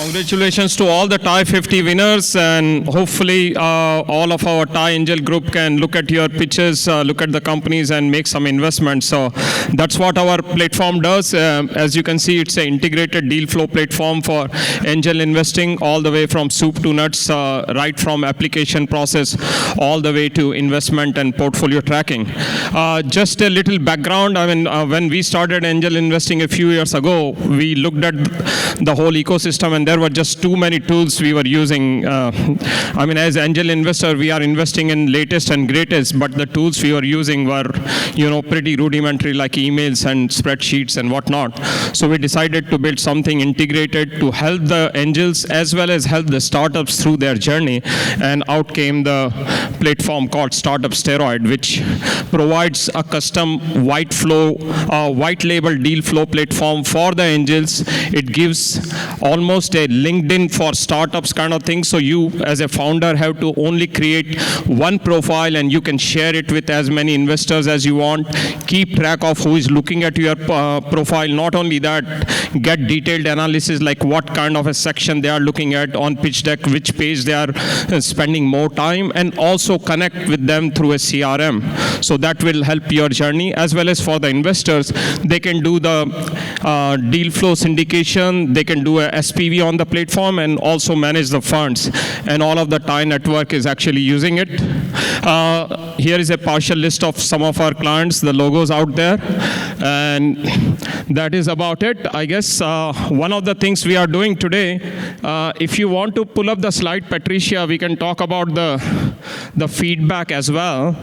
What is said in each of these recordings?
Congratulations to all the TiE50 winners, and hopefully all of our TiE Angel group can look at your pitches, look at the companies and make some investments. So that's what our platform does. As you can see, it's an integrated deal flow platform for angel investing, all the way from soup to nuts, right from application process all the way to investment and portfolio tracking. Just a little background. I mean, when we started angel investing a few years ago, we looked at the whole ecosystem, and there were just too many tools we were using. I mean, as angel investor, we are investing in latest and greatest, but the tools we were using were, pretty rudimentary, like emails and spreadsheets and whatnot. So we decided to build something integrated to help the angels as well as help the startups through their journey. And out came the platform called Startup Steroid, which provides a custom white label deal flow platform for the angels. It gives almost a LinkedIn for startups kind of thing. So you as a founder have to only create one profile, and you can share it with as many investors as you want. Keep track of who is looking at your profile. Not only that, get detailed analysis like what kind of a section they are looking at on pitch deck, which page they are spending more time, and also connect with them through a CRM. So that will help your journey, as well as for the investors. They can do the deal flow syndication, they can do a SPV on the platform, and also manage the funds. And all of the TiE network is actually using it. Here is a partial list of some of our clients, the logos out there. And that is about it. I guess one of the things we are doing today, if you want to pull up the slide, Patricia, we can talk about the feedback as well.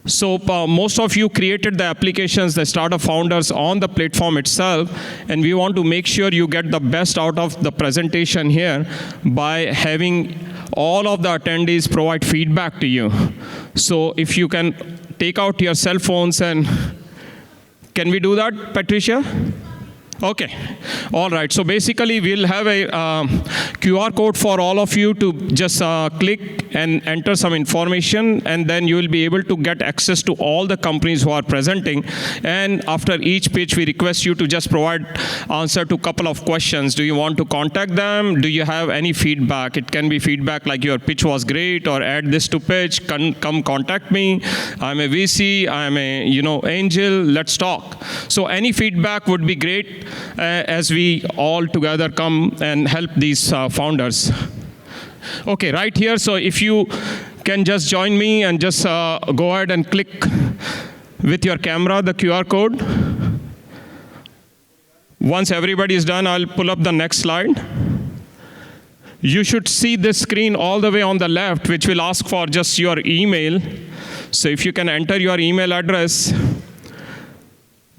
So most of you created the applications, the startup founders on the platform itself, and we want to make sure you get the best out of the presentation here by having all of the attendees provide feedback to you. So if you can take out your cell phones, and can we do that, Patricia? Okay. All right. So basically, we'll have a QR code for all of you to just click and enter some information, and then you will be able to get access to all the companies who are presenting. And after each pitch, we request you to just provide answer to a couple of questions. Do you want to contact them? Do you have any feedback? It can be feedback like your pitch was great, or add this to pitch, come contact me. I'm a VC, I'm a angel, let's talk. So any feedback would be great. As we all together come and help these founders. Okay, right here, so if you can just join me and just go ahead and click with your camera the QR code. Once everybody is done, I'll pull up the next slide. You should see this screen all the way on the left, which will ask for just your email. So if you can enter your email address,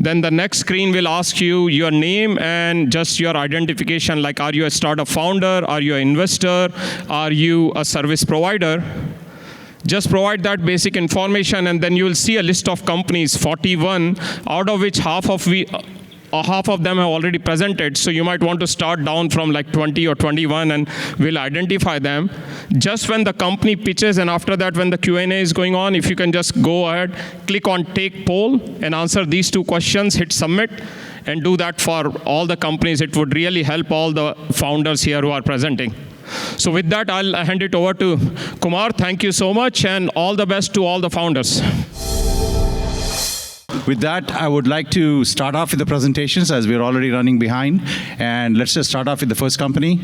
then the next screen will ask you your name and just your identification, like are you a startup founder, are you an investor, are you a service provider? Just provide that basic information, and then you will see a list of companies, 41, out of which half of them have already presented. So you might want to start down from like 20 or 21, and we'll identify them. Just when the company pitches, and after that when the Q&A is going on, if you can just go ahead, click on take poll and answer these two questions, hit submit, and do that for all the companies. It would really help all the founders here who are presenting. So with that, I'll hand it over to Kumar. Thank you so much, and all the best to all the founders. With that, I would like to start off with the presentations, as we're already running behind. And let's just start off with the first company.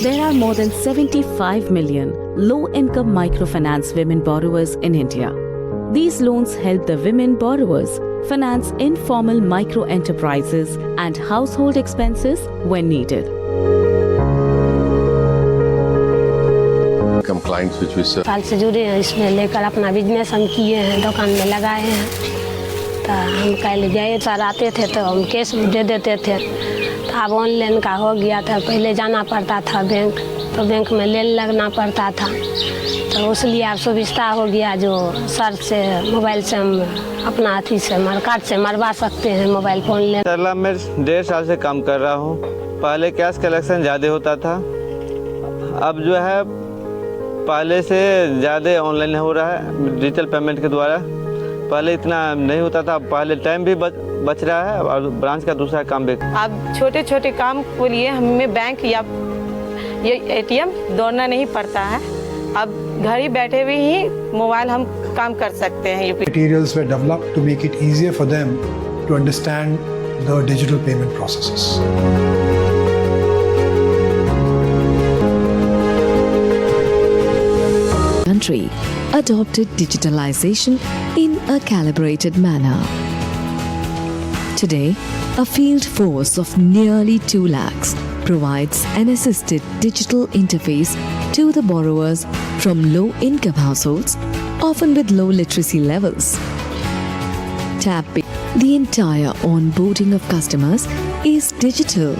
There are more than 75 million low-income microfinance women borrowers in India. These loans help the women borrowers finance informal micro-enterprises and household expenses when needed. Clients which we serve. साल से जुड़े हैं, इसमें लेकर अपना business हम किए हैं, दुकान में लगाए हैं। तो हम कल गए सर आते थे तो हम कैश दे देते थे। तो अब ऑनलाइन का हो गया था, पहले जाना पड़ता था बैंक, तो बैंक में लाइन लगना पड़ता था। तो इसलिए अब सुविधा हो गया, जो सर से मोबाइल से हम अपना अथी से कार्ड से मरवा सकते हैं मोबाइल फोन ले। सर मैं 1.5 साल से काम कर रहा हूँ। पहले कैश कलेक्शन ज़्यादा होता था, अब जो है पहले से ज़्यादा ऑनलाइन हो रहा है डिजिटल पेमेंट के द्वारा। पहले इतना नहीं होता था, पहले टाइम भी बच रहा है और ब्रांच का दूसरा काम भी। अब छोटे छोटे काम के लिए हमें बैंक या ये एटीएम दौड़ना नहीं पड़ता है। अब घर ही बैठे हुए ही मोबाइल हम काम कर सकते हैं। Materials were developed to make it easier for them to understand the digital payment processes. Country adopted digitalization in a calibrated manner. Today, a field force of nearly 2 lakhs provides an assisted digital interface to the borrowers from low-income households, often with low literacy levels. The entire onboarding of customers is digital.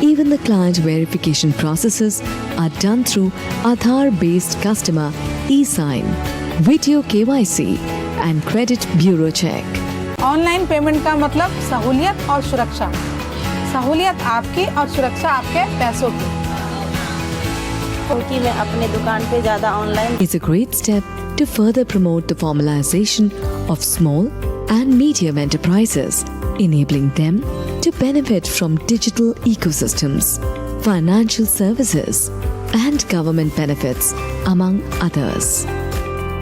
Even the client verification processes are done through Aadhaar-based customer e-sign, video KYC and credit bureau check. Online payment का मतलब सहूलियत और सुरक्षा। सहूलियत आपकी और सुरक्षा आपके पैसों की। क्योंकि मैं अपने दुकान पे ज़्यादा online It's a great step to further promote the formalization of small and medium enterprises, enabling them to benefit from digital ecosystems, financial services, and government benefits, among others.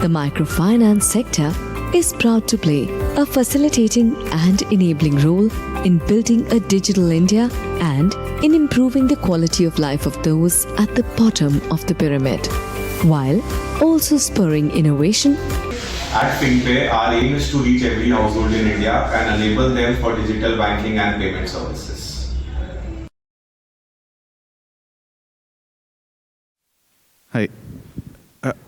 The microfinance sector is proud to play a facilitating and enabling role in building a digital India and in improving the quality of life of those at the bottom of the pyramid, while also spurring innovation. At FinPay, our aim is to reach every household in India and enable them for digital banking and payment services. Hi.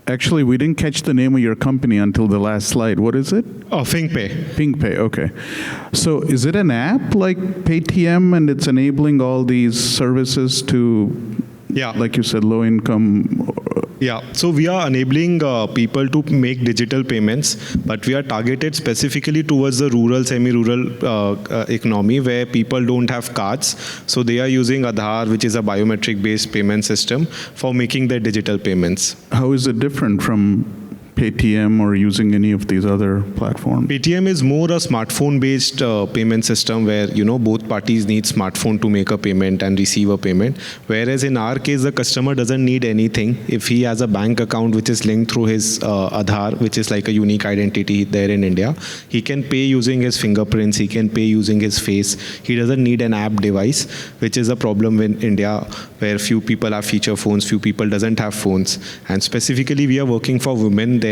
Actually, we didn't catch the name of your company until the last slide. What is it? Oh, FinPay. FinPay, okay. So is it an app like Paytm and it's enabling all these services to, like you said, low income? Yeah, so we are enabling people to make digital payments, but we are targeted specifically towards the rural, semi-rural economy where people don't have cards. So they are using Aadhaar, which is a biometric-based payment system, for making their digital payments. How is it different from Paytm or using any of these other platforms? Paytm is more a smartphone-based payment system where, both parties need smartphone to make a payment and receive a payment. Whereas in our case, the customer doesn't need anything. If he has a bank account which is linked through his Aadhaar, which is like a unique identity there in India, he can pay using his fingerprints, he can pay using his face. He doesn't need an app device, which is a problem in India where few people have feature phones, few people doesn't have phones. And specifically, we are working for women there.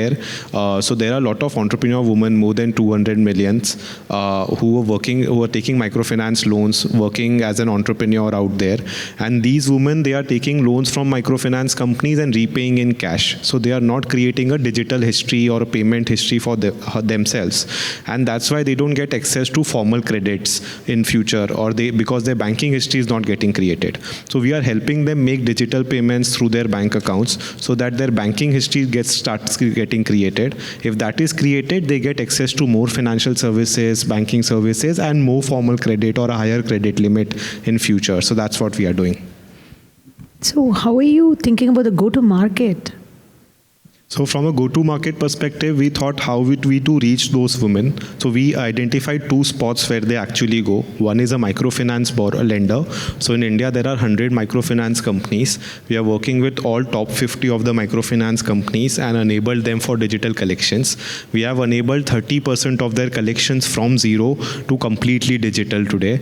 So there are a lot of entrepreneur women, more than 200 millions, who are taking microfinance loans, working as an entrepreneur out there. And these women, they are taking loans from microfinance companies and repaying in cash. So they are not creating a digital history or a payment history for themselves. And that's why they don't get access to formal credits in future, or because their banking history is not getting created. So we are helping them make digital payments through their bank accounts so that their banking history starts getting created. If that is created, they get access to more financial services, banking services, and more formal credit or a higher credit limit in future. So that's what we are doing. So how are you thinking about the go-to-market? So from a go-to-market perspective, we thought how would we to reach those women. So we identified 2 spots where they actually go. One is a microfinance lender. So in India, there are 100 microfinance companies. We are working with all top 50 of the microfinance companies and enabled them for digital collections. We have enabled 30% of their collections from zero to completely digital today.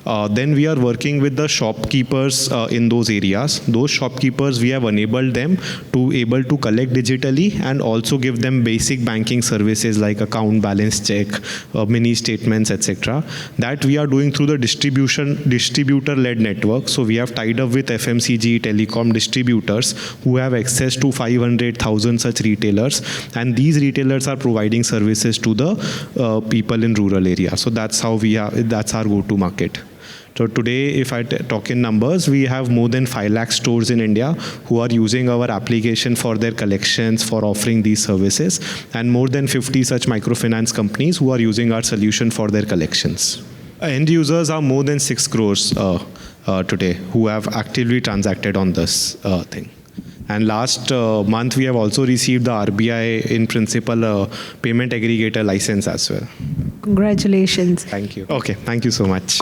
Then we are working with the shopkeepers in those areas. Those shopkeepers, we have enabled them to able to collect digitally and also give them basic banking services like account balance check, mini statements, etc. That we are doing through the distributor-led network. So we have tied up with FMCG telecom distributors who have access to 500,000 such retailers, and these retailers are providing services to the people in rural areas. So that's how that's our go-to market. So today, if I talk in numbers, we have more than 5 lakh stores in India who are using our application for their collections, for offering these services, and more than 50 such microfinance companies who are using our solution for their collections. End users are more than 6 crores today who have actively transacted on this thing. And last month, we have also received the RBI in principle payment aggregator license as well. Congratulations. Thank you. Okay, thank you so much.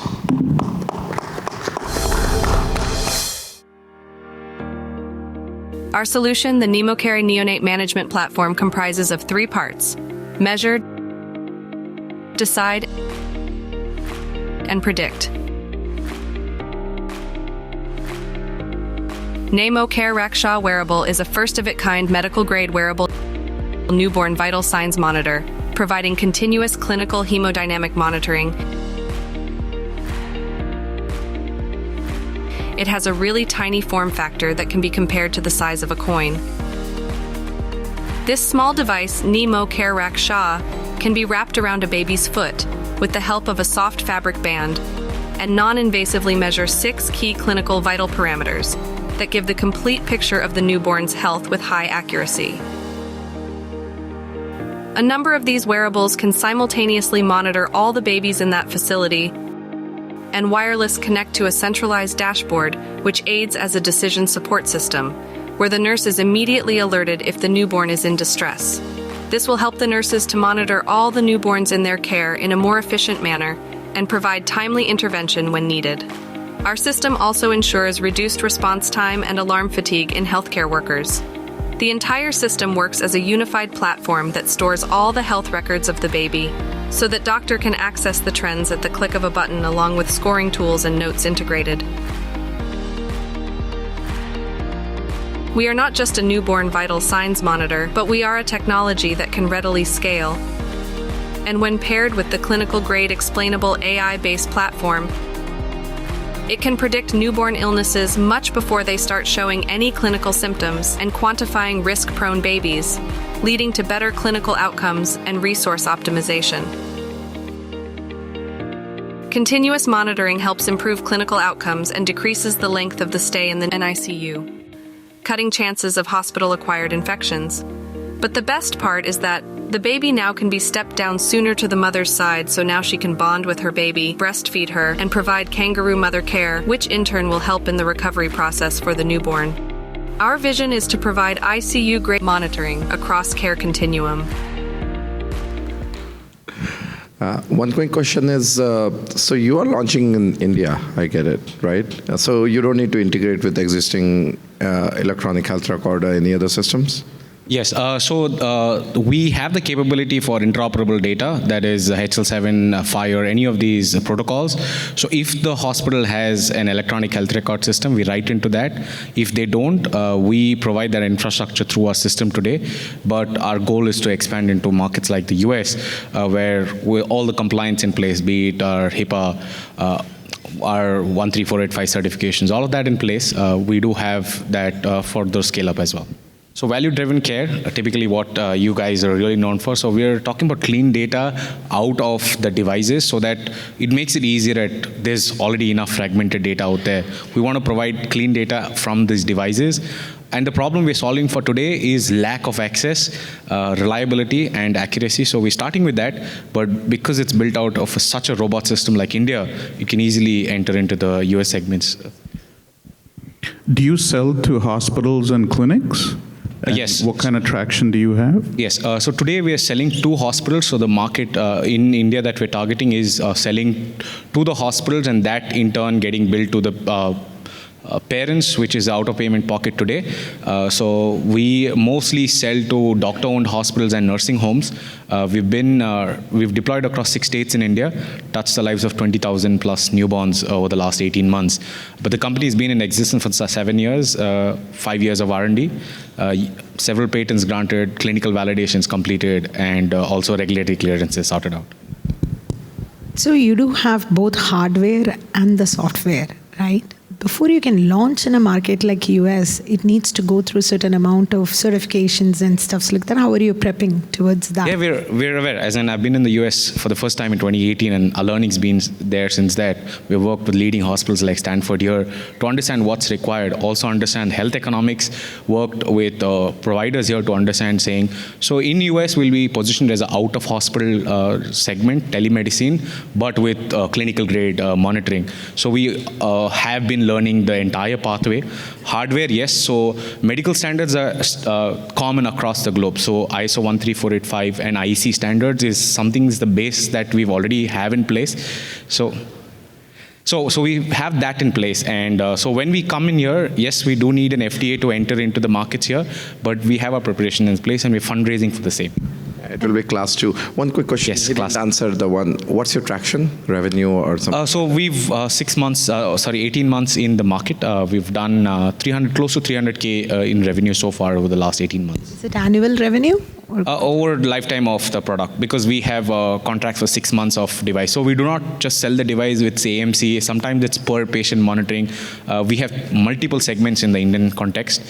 Our solution, the NemoCare Neonate Management Platform, comprises of 3 parts: measure, decide, and predict. NemoCare Raksha wearable is a first-of-its-kind medical-grade wearable newborn vital signs monitor, providing continuous clinical hemodynamic monitoring. It has a really tiny form factor that can be compared to the size of a coin. This small device, NemoCare Raksha, can be wrapped around a baby's foot with the help of a soft fabric band and non-invasively measure 6 key clinical vital parameters that give the complete picture of the newborn's health with high accuracy. A number of these wearables can simultaneously monitor all the babies in that facility and wireless connect to a centralized dashboard, which aids as a decision support system, where the nurse is immediately alerted if the newborn is in distress. This will help the nurses to monitor all the newborns in their care in a more efficient manner and provide timely intervention when needed. Our system also ensures reduced response time and alarm fatigue in healthcare workers. The entire system works as a unified platform that stores all the health records of the baby, so that doctor can access the trends at the click of a button along with scoring tools and notes integrated. We are not just a newborn vital signs monitor, but we are a technology that can readily scale. And when paired with the clinical-grade explainable AI-based platform, it can predict newborn illnesses much before they start showing any clinical symptoms and quantifying risk-prone babies, leading to better clinical outcomes and resource optimization. Continuous monitoring helps improve clinical outcomes and decreases the length of the stay in the NICU, cutting chances of hospital-acquired infections. But the best part is that the baby now can be stepped down sooner to the mother's side, so now she can bond with her baby, breastfeed her, and provide kangaroo mother care, which in turn will help in the recovery process for the newborn. Our vision is to provide ICU-grade monitoring across care continuum. One quick question is, so you are launching in India, I get it, right? So you don't need to integrate with existing electronic health record or any other systems? Yes, we have the capability for interoperable data, that is HL7, FHIR, any of these protocols. So if the hospital has an electronic health record system, we write into that. If they don't, we provide that infrastructure through our system today. But our goal is to expand into markets like the US, where with all the compliance in place, be it our HIPAA, our 13485 certifications, all of that in place, we do have that for the scale up as well. So value-driven care, typically what you guys are really known for. So we're talking about clean data out of the devices so that it makes it easier there's already enough fragmented data out there. We want to provide clean data from these devices. And the problem we're solving for today is lack of access, reliability, and accuracy. So we're starting with that, but because it's built out of such a robust system like India, you can easily enter into the US segments. Do you sell to hospitals and clinics? And yes. What kind of traction do you have? Yes. So today we are selling to hospitals. So the market in India that we're targeting is selling to the hospitals, and that in turn getting billed to the parents, which is out of payment pocket today. So we mostly sell to doctor-owned hospitals and nursing homes. We've deployed across 6 states in India, touched the lives of 20,000 plus newborns over the last 18 months. But the company has been in existence for 7 years, 5 years of R&D, several patents granted, clinical validations completed, and also regulatory clearances sorted out. So you do have both hardware and the software, right? Before you can launch in a market like US, it needs to go through a certain amount of certifications and stuff like that. How are you prepping towards that? Yeah, we're aware. As in, I've been in the US for the first time in 2018, and our learning's been there since that. We've worked with leading hospitals like Stanford here to understand what's required, also understand health economics, worked with providers here to understand saying, so in US we'll be positioned as an out-of-hospital segment, telemedicine, but with clinical grade monitoring. So we have been learning the entire pathway. Hardware, yes. So medical standards are common across the globe. So ISO 13485 and IEC standards is something is the base that we've already have in place. So we have that in place, and so when we come in here, yes, we do need an FDA to enter into the markets here, but we have our preparation in place and we're fundraising for the same. It will be class 2. One quick question. Yes, you didn't answer the one. What's your traction, revenue or something? So we've 18 months in the market. We've done close to 300K in revenue so far over the last 18 months. Is it annual revenue? Over lifetime of the product, because we have contracts for 6 months of device. So we do not just sell the device with AMC. Sometimes it's per patient monitoring. We have multiple segments in the Indian context.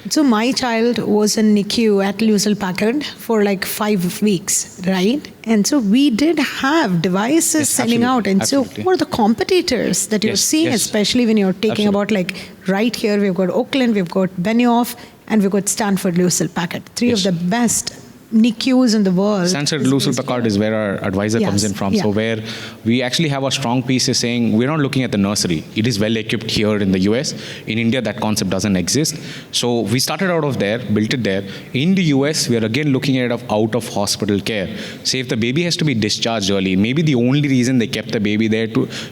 So my child was in NICU at Louisville Packard for like 5 weeks, right? And so we did have devices selling out. And so who are the competitors that you're seeing, especially when you're taking about like right here, we've got Oakland, we've got Benioff, and we've got Stanford Louisville Packard, 3 of the best NICUs in the world. Stanford Louisville Packard is where our advisor comes in from. So where we actually have a strong piece is saying we're not looking at the nursery. It is well equipped here in the US. In India, that concept doesn't exist. So we started out of there, built it there. In the US, we are again looking at out of hospital care. Say if the baby has to be discharged early, maybe the only reason they kept the baby there,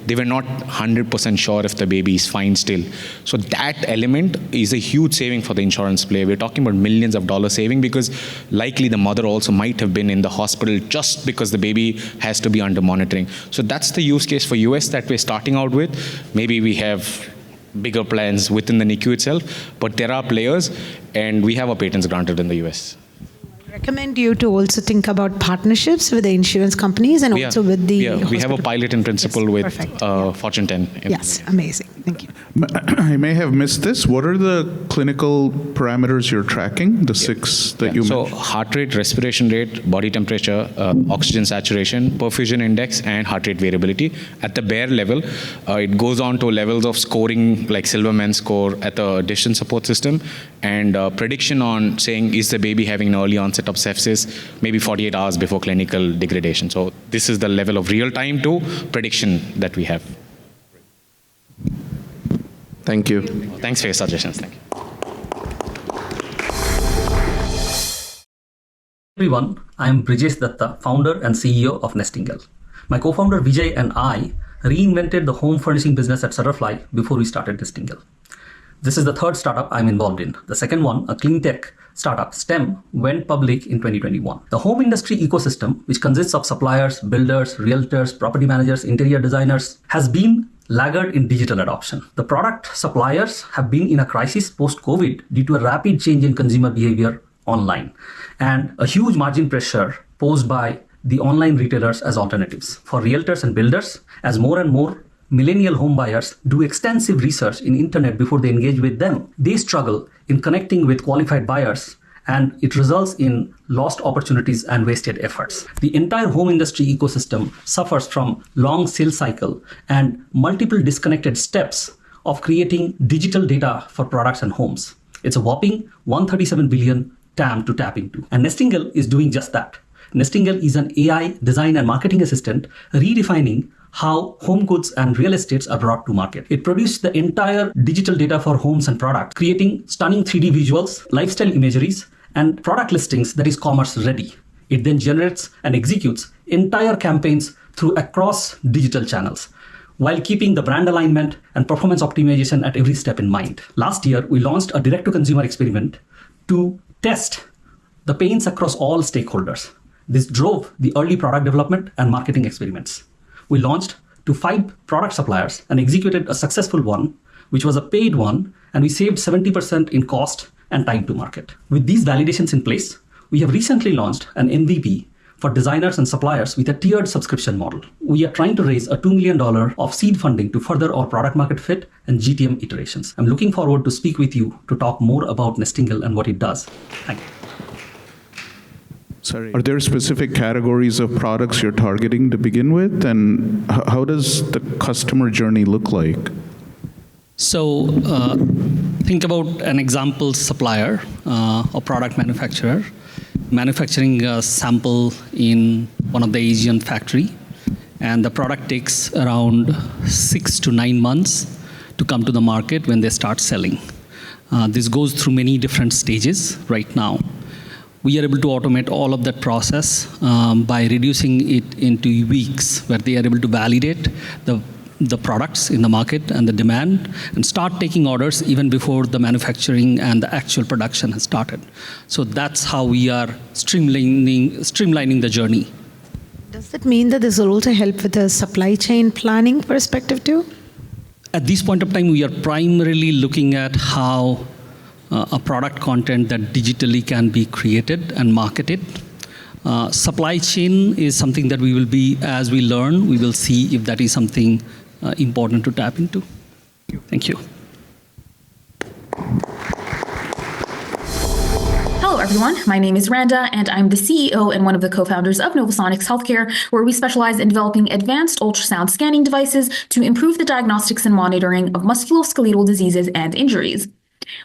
they were not 100% sure if the baby is fine still. So that element is a huge saving for the insurance play. We're talking about millions of dollars saving, because likely the mother also might have been in the hospital just because the baby has to be under monitoring. So that's the use case for US that we're starting out with. Maybe we have bigger plans within the NICU itself, but there are players, and we have our patents granted in the US. Recommend you to also think about partnerships with the insurance companies and also with the we have a pilot in principle with Fortune 10. Yes, amazing. Thank you. I may have missed this. What are the clinical parameters you're tracking, the 6 that you mentioned? So heart rate, respiration rate, body temperature, oxygen saturation, perfusion index, and heart rate variability. At the bare level, it goes on to levels of scoring like Silverman score at the decision support system, and prediction on saying is the baby having an early onset of sepsis, maybe 48 hours before clinical degradation. So this is the level of real time to prediction that we have. Thank you. Thanks for your suggestions. Thank you. Everyone, I am Brijesh Datta, founder and CEO of Nestingle. My co-founder Vijay and I reinvented the home furnishing business at Shutterfly before we started Nestingle. This is the third startup I'm involved in. The second one, a clean tech startup, STEM, went public in 2021. The home industry ecosystem, which consists of suppliers, builders, realtors, property managers, interior designers, has been laggard in digital adoption. The product suppliers have been in a crisis post-COVID due to a rapid change in consumer behavior online and a huge margin pressure posed by the online retailers as alternatives. For realtors and builders, as more and more millennial home buyers do extensive research in internet before they engage with them, they struggle in connecting with qualified buyers, and it results in lost opportunities and wasted efforts. The entire home industry ecosystem suffers from long sales cycle and multiple disconnected steps of creating digital data for products and homes. It's a whopping 137 billion TAM to tap into. And Nestingle is doing just that. Nestingle is an AI design and marketing assistant redefining how home goods and real estates are brought to market. It produced the entire digital data for homes and products, creating stunning 3D visuals, lifestyle imageries, and product listings that is commerce ready. It then generates and executes entire campaigns across digital channels, while keeping the brand alignment and performance optimization at every step in mind. Last year, we launched a direct-to-consumer experiment to test the pains across all stakeholders. This drove the early product development and marketing experiments. We launched to 5 product suppliers and executed a successful one, which was a paid one, and we saved 70% in cost and time to market. With these validations in place, we have recently launched an MVP for designers and suppliers with a tiered subscription model. We are trying to raise a $2 million of seed funding to further our product market fit and GTM iterations. I'm looking forward to speak with you to talk more about Nestingle and what it does. Thank you. Are there specific categories of products you're targeting to begin with? And how does the customer journey look like? So think about an example supplier or product manufacturer manufacturing a sample in one of the Asian factory, and the product takes around 6 to 9 months to come to the market when they start selling. This goes through many different stages right now. We are able to automate all of that process by reducing it into weeks, where they are able to validate the products in the market and the demand and start taking orders even before the manufacturing and the actual production has started. So that's how we are streamlining the journey. Does that mean that this will also help with the supply chain planning perspective too? At this point of time, we are primarily looking at how a product content that digitally can be created and marketed. Supply chain is something that we will be, as we learn, we will see if that is something important to tap into. Thank you. Hello, everyone. My name is Randa, and I'm the CEO and one of the co-founders of Novasonics Healthcare, where we specialize in developing advanced ultrasound scanning devices to improve the diagnostics and monitoring of musculoskeletal diseases and injuries.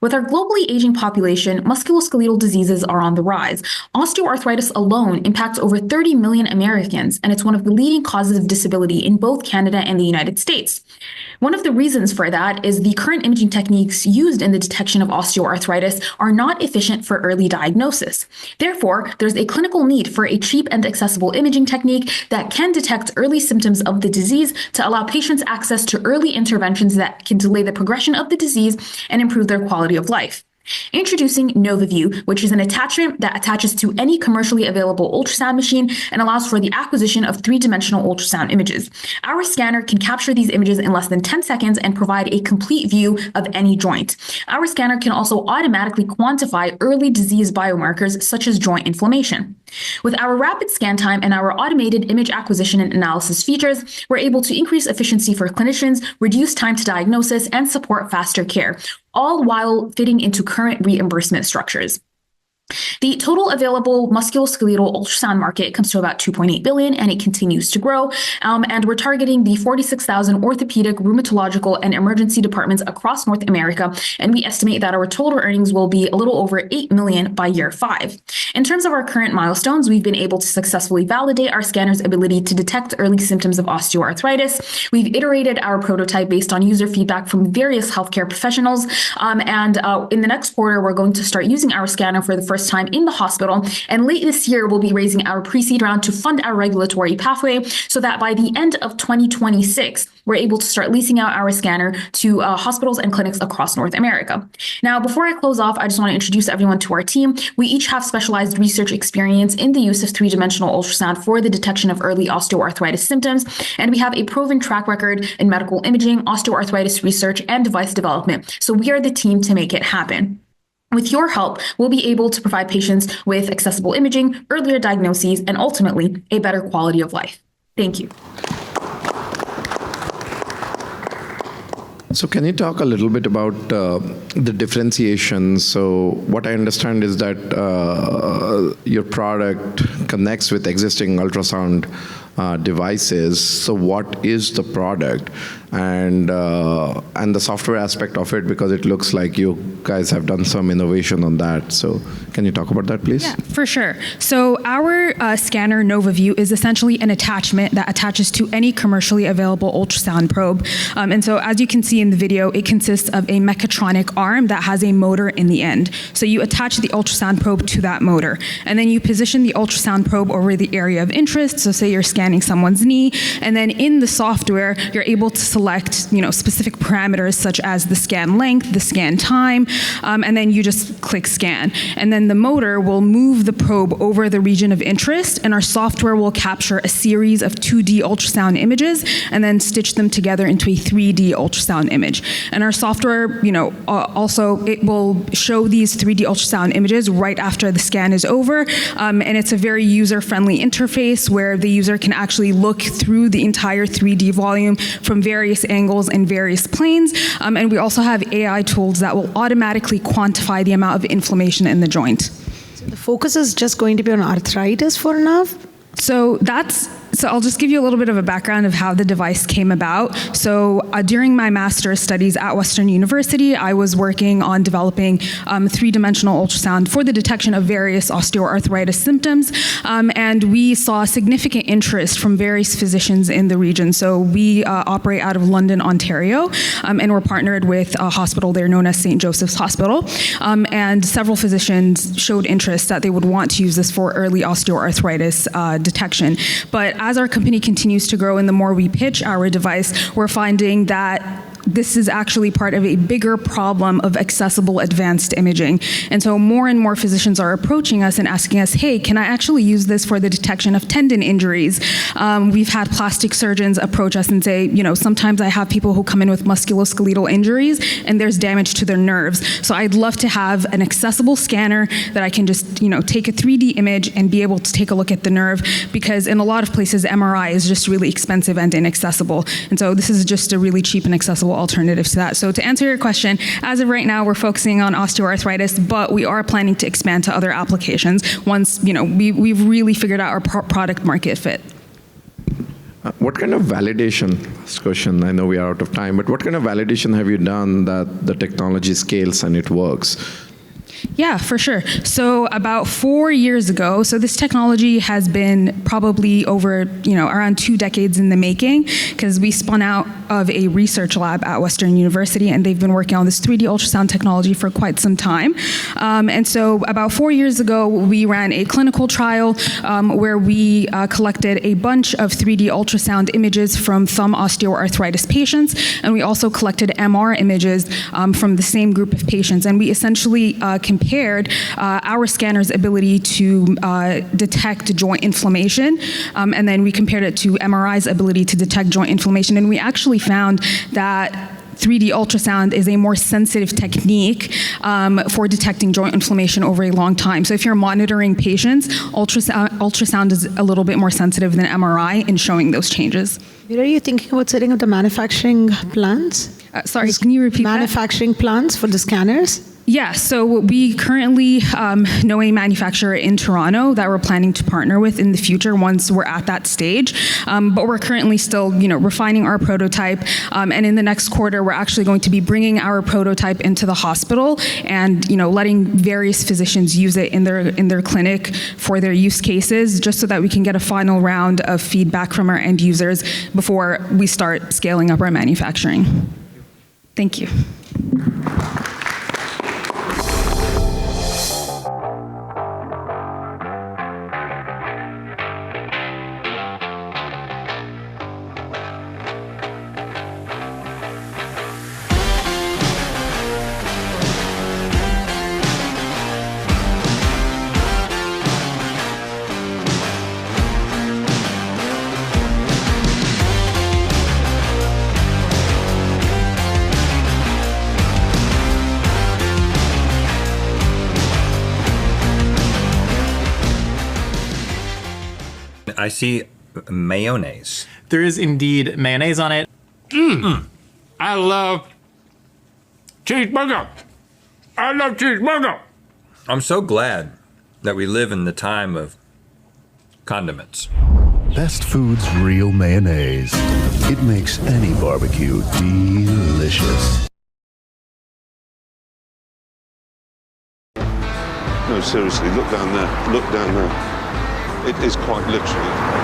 With our globally aging population, musculoskeletal diseases are on the rise. Osteoarthritis alone impacts over 30 million Americans, and it's one of the leading causes of disability in both Canada and the United States. One of the reasons for that is the current imaging techniques used in the detection of osteoarthritis are not efficient for early diagnosis. Therefore, there's a clinical need for a cheap and accessible imaging technique that can detect early symptoms of the disease to allow patients access to early interventions that can delay the progression of the disease and improve their quality of life. Introducing NovaView, which is an attachment that attaches to any commercially available ultrasound machine and allows for the acquisition of three-dimensional ultrasound images. Our scanner can capture these images in less than 10 seconds and provide a complete view of any joint. Our scanner can also automatically quantify early disease biomarkers such as joint inflammation. With our rapid scan time and our automated image acquisition and analysis features, we're able to increase efficiency for clinicians, reduce time to diagnosis, and support faster care, all while fitting into current reimbursement structures. The total available musculoskeletal ultrasound market comes to about $2.8 billion, and it continues to grow. And we're targeting the 46,000 orthopedic, rheumatological, and emergency departments across North America. And we estimate that our total earnings will be a little over $8 million by year 5. In terms of our current milestones, we've been able to successfully validate our scanner's ability to detect early symptoms of osteoarthritis. We've iterated our prototype based on user feedback from various healthcare professionals. In the next quarter, we're going to start using our scanner for the first time in the hospital. And late this year, we'll be raising our pre-seed round to fund our regulatory pathway so that by the end of 2026, we're able to start leasing out our scanner to hospitals and clinics across North America. Now, before I close off, I just want to introduce everyone to our team. We each have specialized research experience in the use of three-dimensional ultrasound for the detection of early osteoarthritis symptoms. And we have a proven track record in medical imaging, osteoarthritis research, and device development. So we are the team to make it happen. With your help, we'll be able to provide patients with accessible imaging, earlier diagnoses, and ultimately a better quality of life. Thank you. So can you talk a little bit about the differentiation? So what I understand is that your product connects with existing ultrasound devices. So what is the product and the software aspect of it? Because it looks like you guys have done some innovation on that. So can you talk about that, please? Yeah, for sure. So our scanner NovaView is essentially an attachment that attaches to any commercially available ultrasound probe. And so as you can see in the video, it consists of a mechatronic arm that has a motor in the end. So you attach the ultrasound probe to that motor, and then you position the ultrasound probe over the area of interest. So say you're scanning someone's knee, and then in the software, you're able to select, specific parameters such as the scan length, the scan time, and then you just click scan. And then the motor will move the probe over the region of interest, and our software will capture a series of 2D ultrasound images and then stitch them together into a 3D ultrasound image. And our software, also it will show these 3D ultrasound images right after the scan is over, and it's a very user-friendly interface where the user can actually look through the entire 3D volume from various angles and various planes. And we also have AI tools that will automatically quantify the amount of inflammation in the joint. So the focus is just going to be on arthritis for now? So that's So I'll just give you a little bit of a background of how the device came about. So during my master's studies at Western University, I was working on developing three-dimensional ultrasound for the detection of various osteoarthritis symptoms, and we saw significant interest from various physicians in the region. So we operate out of London, Ontario, and we're partnered with a hospital there known as St. Joseph's Hospital, and several physicians showed interest that they would want to use this for early osteoarthritis detection. But as our company continues to grow and the more we pitch our device, we're finding that this is actually part of a bigger problem of accessible advanced imaging. And so more and more physicians are approaching us and asking us, hey, can I actually use this for the detection of tendon injuries? We've had plastic surgeons approach us and say, sometimes I have people who come in with musculoskeletal injuries and there's damage to their nerves. So I'd love to have an accessible scanner that I can just, take a 3D image and be able to take a look at the nerve, because in a lot of places, MRI is just really expensive and inaccessible. And so this is just a really cheap and accessible alternative to that. So to answer your question, as of right now, we're focusing on osteoarthritis, but we are planning to expand to other applications once, we've really figured out our product market fit. What kind of validation, last question, I know we are out of time, but what kind of validation have you done that the technology scales and it works? Yeah, for sure. So about 4 years ago, so this technology has been probably over, around 2 decades in the making, because we spun out of a research lab at Western University, and they've been working on this 3D ultrasound technology for quite some time. And so about 4 years ago, we ran a clinical trial where we collected a bunch of 3D ultrasound images from thumb osteoarthritis patients, and we also collected MR images from the same group of patients. And we essentially compared our scanner's ability to detect joint inflammation, and then we compared it to MRI's ability to detect joint inflammation, and we actually found that 3D ultrasound is a more sensitive technique for detecting joint inflammation over a long time. So if you're monitoring patients, ultrasound is a little bit more sensitive than MRI in showing those changes. Where are you thinking about setting up the manufacturing plants? Sorry, can you repeat manufacturing plants for the scanners? Yeah, so we currently know a manufacturer in Toronto that we're planning to partner with in the future once we're at that stage. But we're currently still, refining our prototype. And in the next quarter, we're actually going to be bringing our prototype into the hospital and, letting various physicians use it in their clinic for their use cases, just so that we can get a final round of feedback from our end users before we start scaling up our manufacturing. Thank you. I see mayonnaise. There is indeed mayonnaise on it. I love cheeseburger. I love cheeseburger. I'm so glad that we live in the time of condiments. Best Food's real mayonnaise. It makes any barbecue delicious. No, seriously, look down there. Look down there. It is quite literally.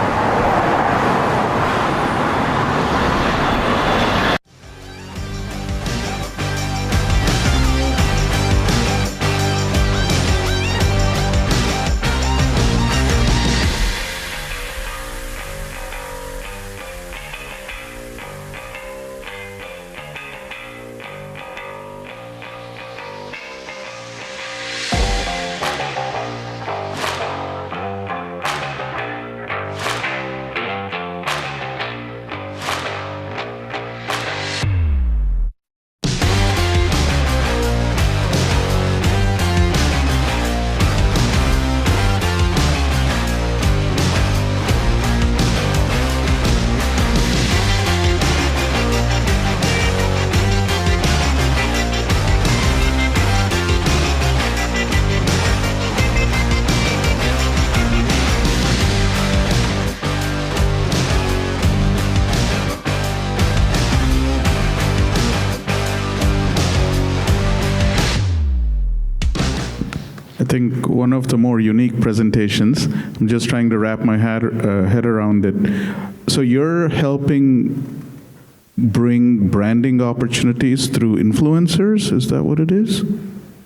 think one of the more unique presentations. I'm just trying to wrap my head around it. So you're helping bring branding opportunities through influencers? Is that what it is?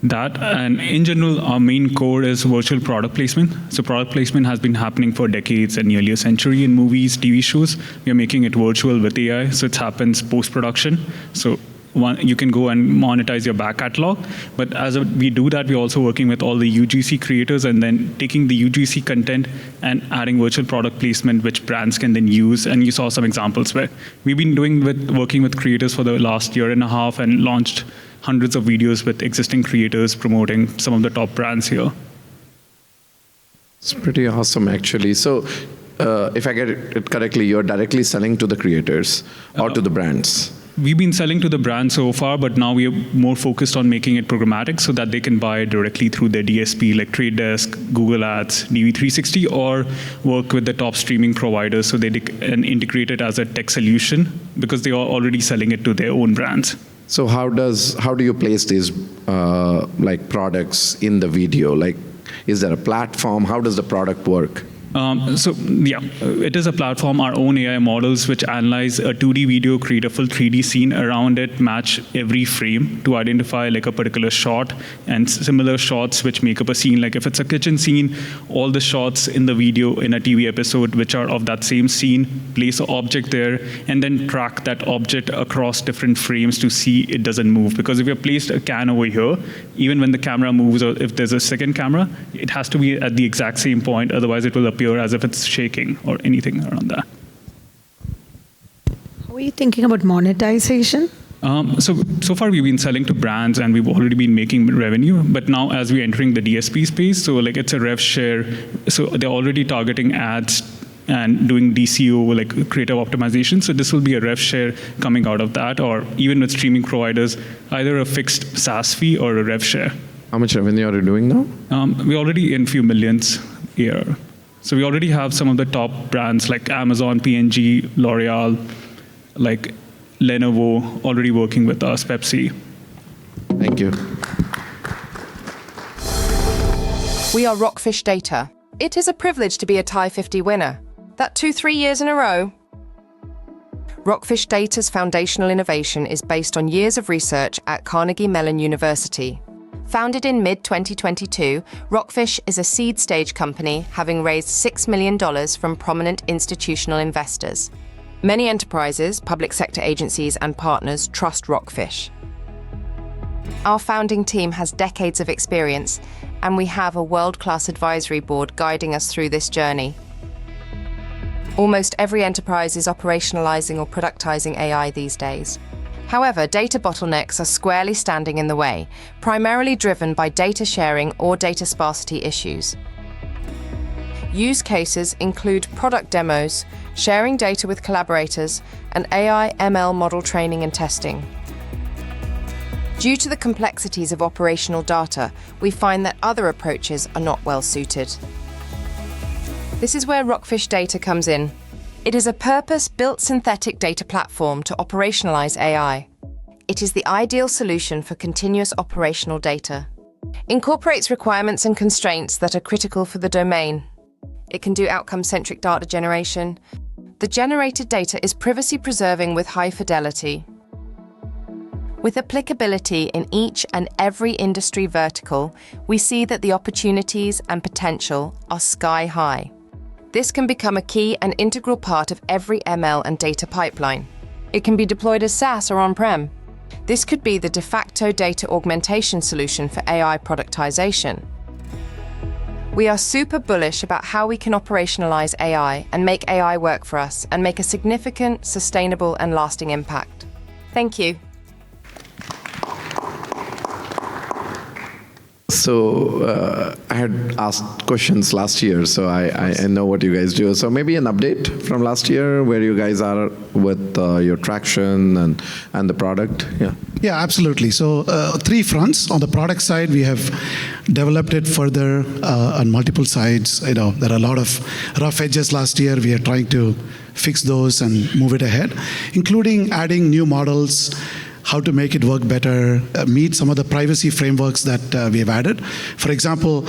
That, and in general, our main core is virtual product placement. So product placement has been happening for decades and nearly a century in movies, TV shows. We are making it virtual with AI, so it happens post-production. So you can go and monetize your back catalog. But as we do that, we're also working with all the UGC creators and then taking the UGC content and adding virtual product placement, which brands can then use. And you saw some examples where we've been working with creators for the last year and a half and launched hundreds of videos with existing creators promoting some of the top brands here. It's pretty awesome, actually. So if I get it correctly, you're directly selling to the creators or to the brands? We've been selling to the brand so far, but now we are more focused on making it programmatic so that they can buy it directly through their DSP, like Trade Desk, Google Ads, DV360, or work with the top streaming providers so they can integrate it as a tech solution because they are already selling it to their own brands. So how do you place these like products in the video? Like, is there a platform? How does the product work? It is a platform, our own AI models, which analyze a 2D video, create a full 3D scene around it, match every frame to identify like a particular shot and similar shots which make up a scene. Like if it's a kitchen scene, all the shots in the video in a TV episode which are of that same scene, place an object there, and then track that object across different frames to see it doesn't move. Because if you placed a can over here, even when the camera moves or if there's a second camera, it has to be at the exact same point, otherwise it will appear as if it's shaking or anything around that. How are you thinking about monetization? So far we've been selling to brands and we've already been making revenue, but now as we're entering the DSP space, so like it's a rev share, so they're already targeting ads and doing DCO, like creative optimization. So this will be a rev share coming out of that, or even with streaming providers, either a fixed SaaS fee or a rev share. How much revenue are you doing now? We're already in few millions a year. So we already have some of the top brands like Amazon, P&G, L'Oreal, like Lenovo already working with us, Pepsi. Thank you. We are Rockfish Data. It is a privilege to be a TiE50 winner. That 2-3 years in a row. Rockfish Data's foundational innovation is based on years of research at Carnegie Mellon University. Founded in mid-2022, Rockfish is a seed stage company having raised $6 million from prominent institutional investors. Many enterprises, public sector agencies, and partners trust Rockfish. Our founding team has decades of experience, and we have a world-class advisory board guiding us through this journey. Almost every enterprise is operationalizing or productizing AI these days. However, data bottlenecks are squarely standing in the way, primarily driven by data sharing or data sparsity issues. Use cases include product demos, sharing data with collaborators, and AI/ML model training and testing. Due to the complexities of operational data, we find that other approaches are not well suited. This is where Rockfish Data comes in. It is a purpose-built synthetic data platform to operationalize AI. It is the ideal solution for continuous operational data. Incorporates requirements and constraints that are critical for the domain. It can do outcome-centric data generation. The generated data is privacy-preserving with high fidelity. With applicability in each and every industry vertical, we see that the opportunities and potential are sky-high. This can become a key and integral part of every ML and data pipeline. It can be deployed as SaaS or on-prem. This could be the de facto data augmentation solution for AI productization. We are super bullish about how we can operationalize AI and make AI work for us and make a significant, sustainable, and lasting impact. Thank you. So I had asked questions last year, so I know what you guys do. So maybe an update from last year, where you guys are with your traction and the product. Yeah, absolutely. So 3 fronts. On the product side, we have developed it further on multiple sides. There are a lot of rough edges last year. We are trying to fix those and move it ahead, including adding new models, how to make it work better, meet some of the privacy frameworks that we have added. For example,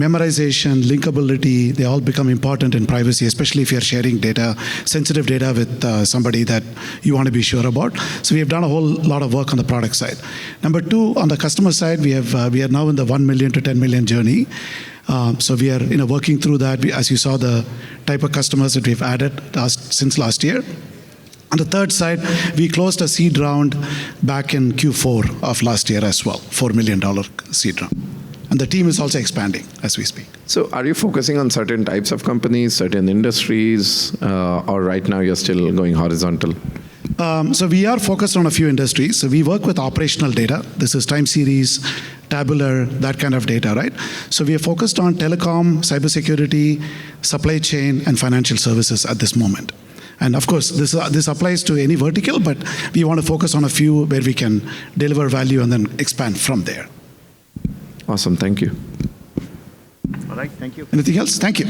memorization, linkability, they all become important in privacy, especially if you're sharing data, sensitive data with somebody that you want to be sure about. So we have done a whole lot of work on the product side. Number two, on the customer side, we are now in the 1 million to 10 million journey. So we are working through that. As you saw, the type of customers that we've added since last year. On the third side, we closed a seed round back in Q4 of last year as well, $4 million seed round. And the team is also expanding as we speak. So are you focusing on certain types of companies, certain industries, or right now you're still going horizontal? So we are focused on a few industries. So we work with operational data. This is time series, tabular, that kind of data, right? So we are focused on telecom, cybersecurity, supply chain, and financial services at this moment. And of course, this applies to any vertical, but we want to focus on a few where we can deliver value and then expand from there. Awesome, thank you. All right, thank you. Anything else? Thank you.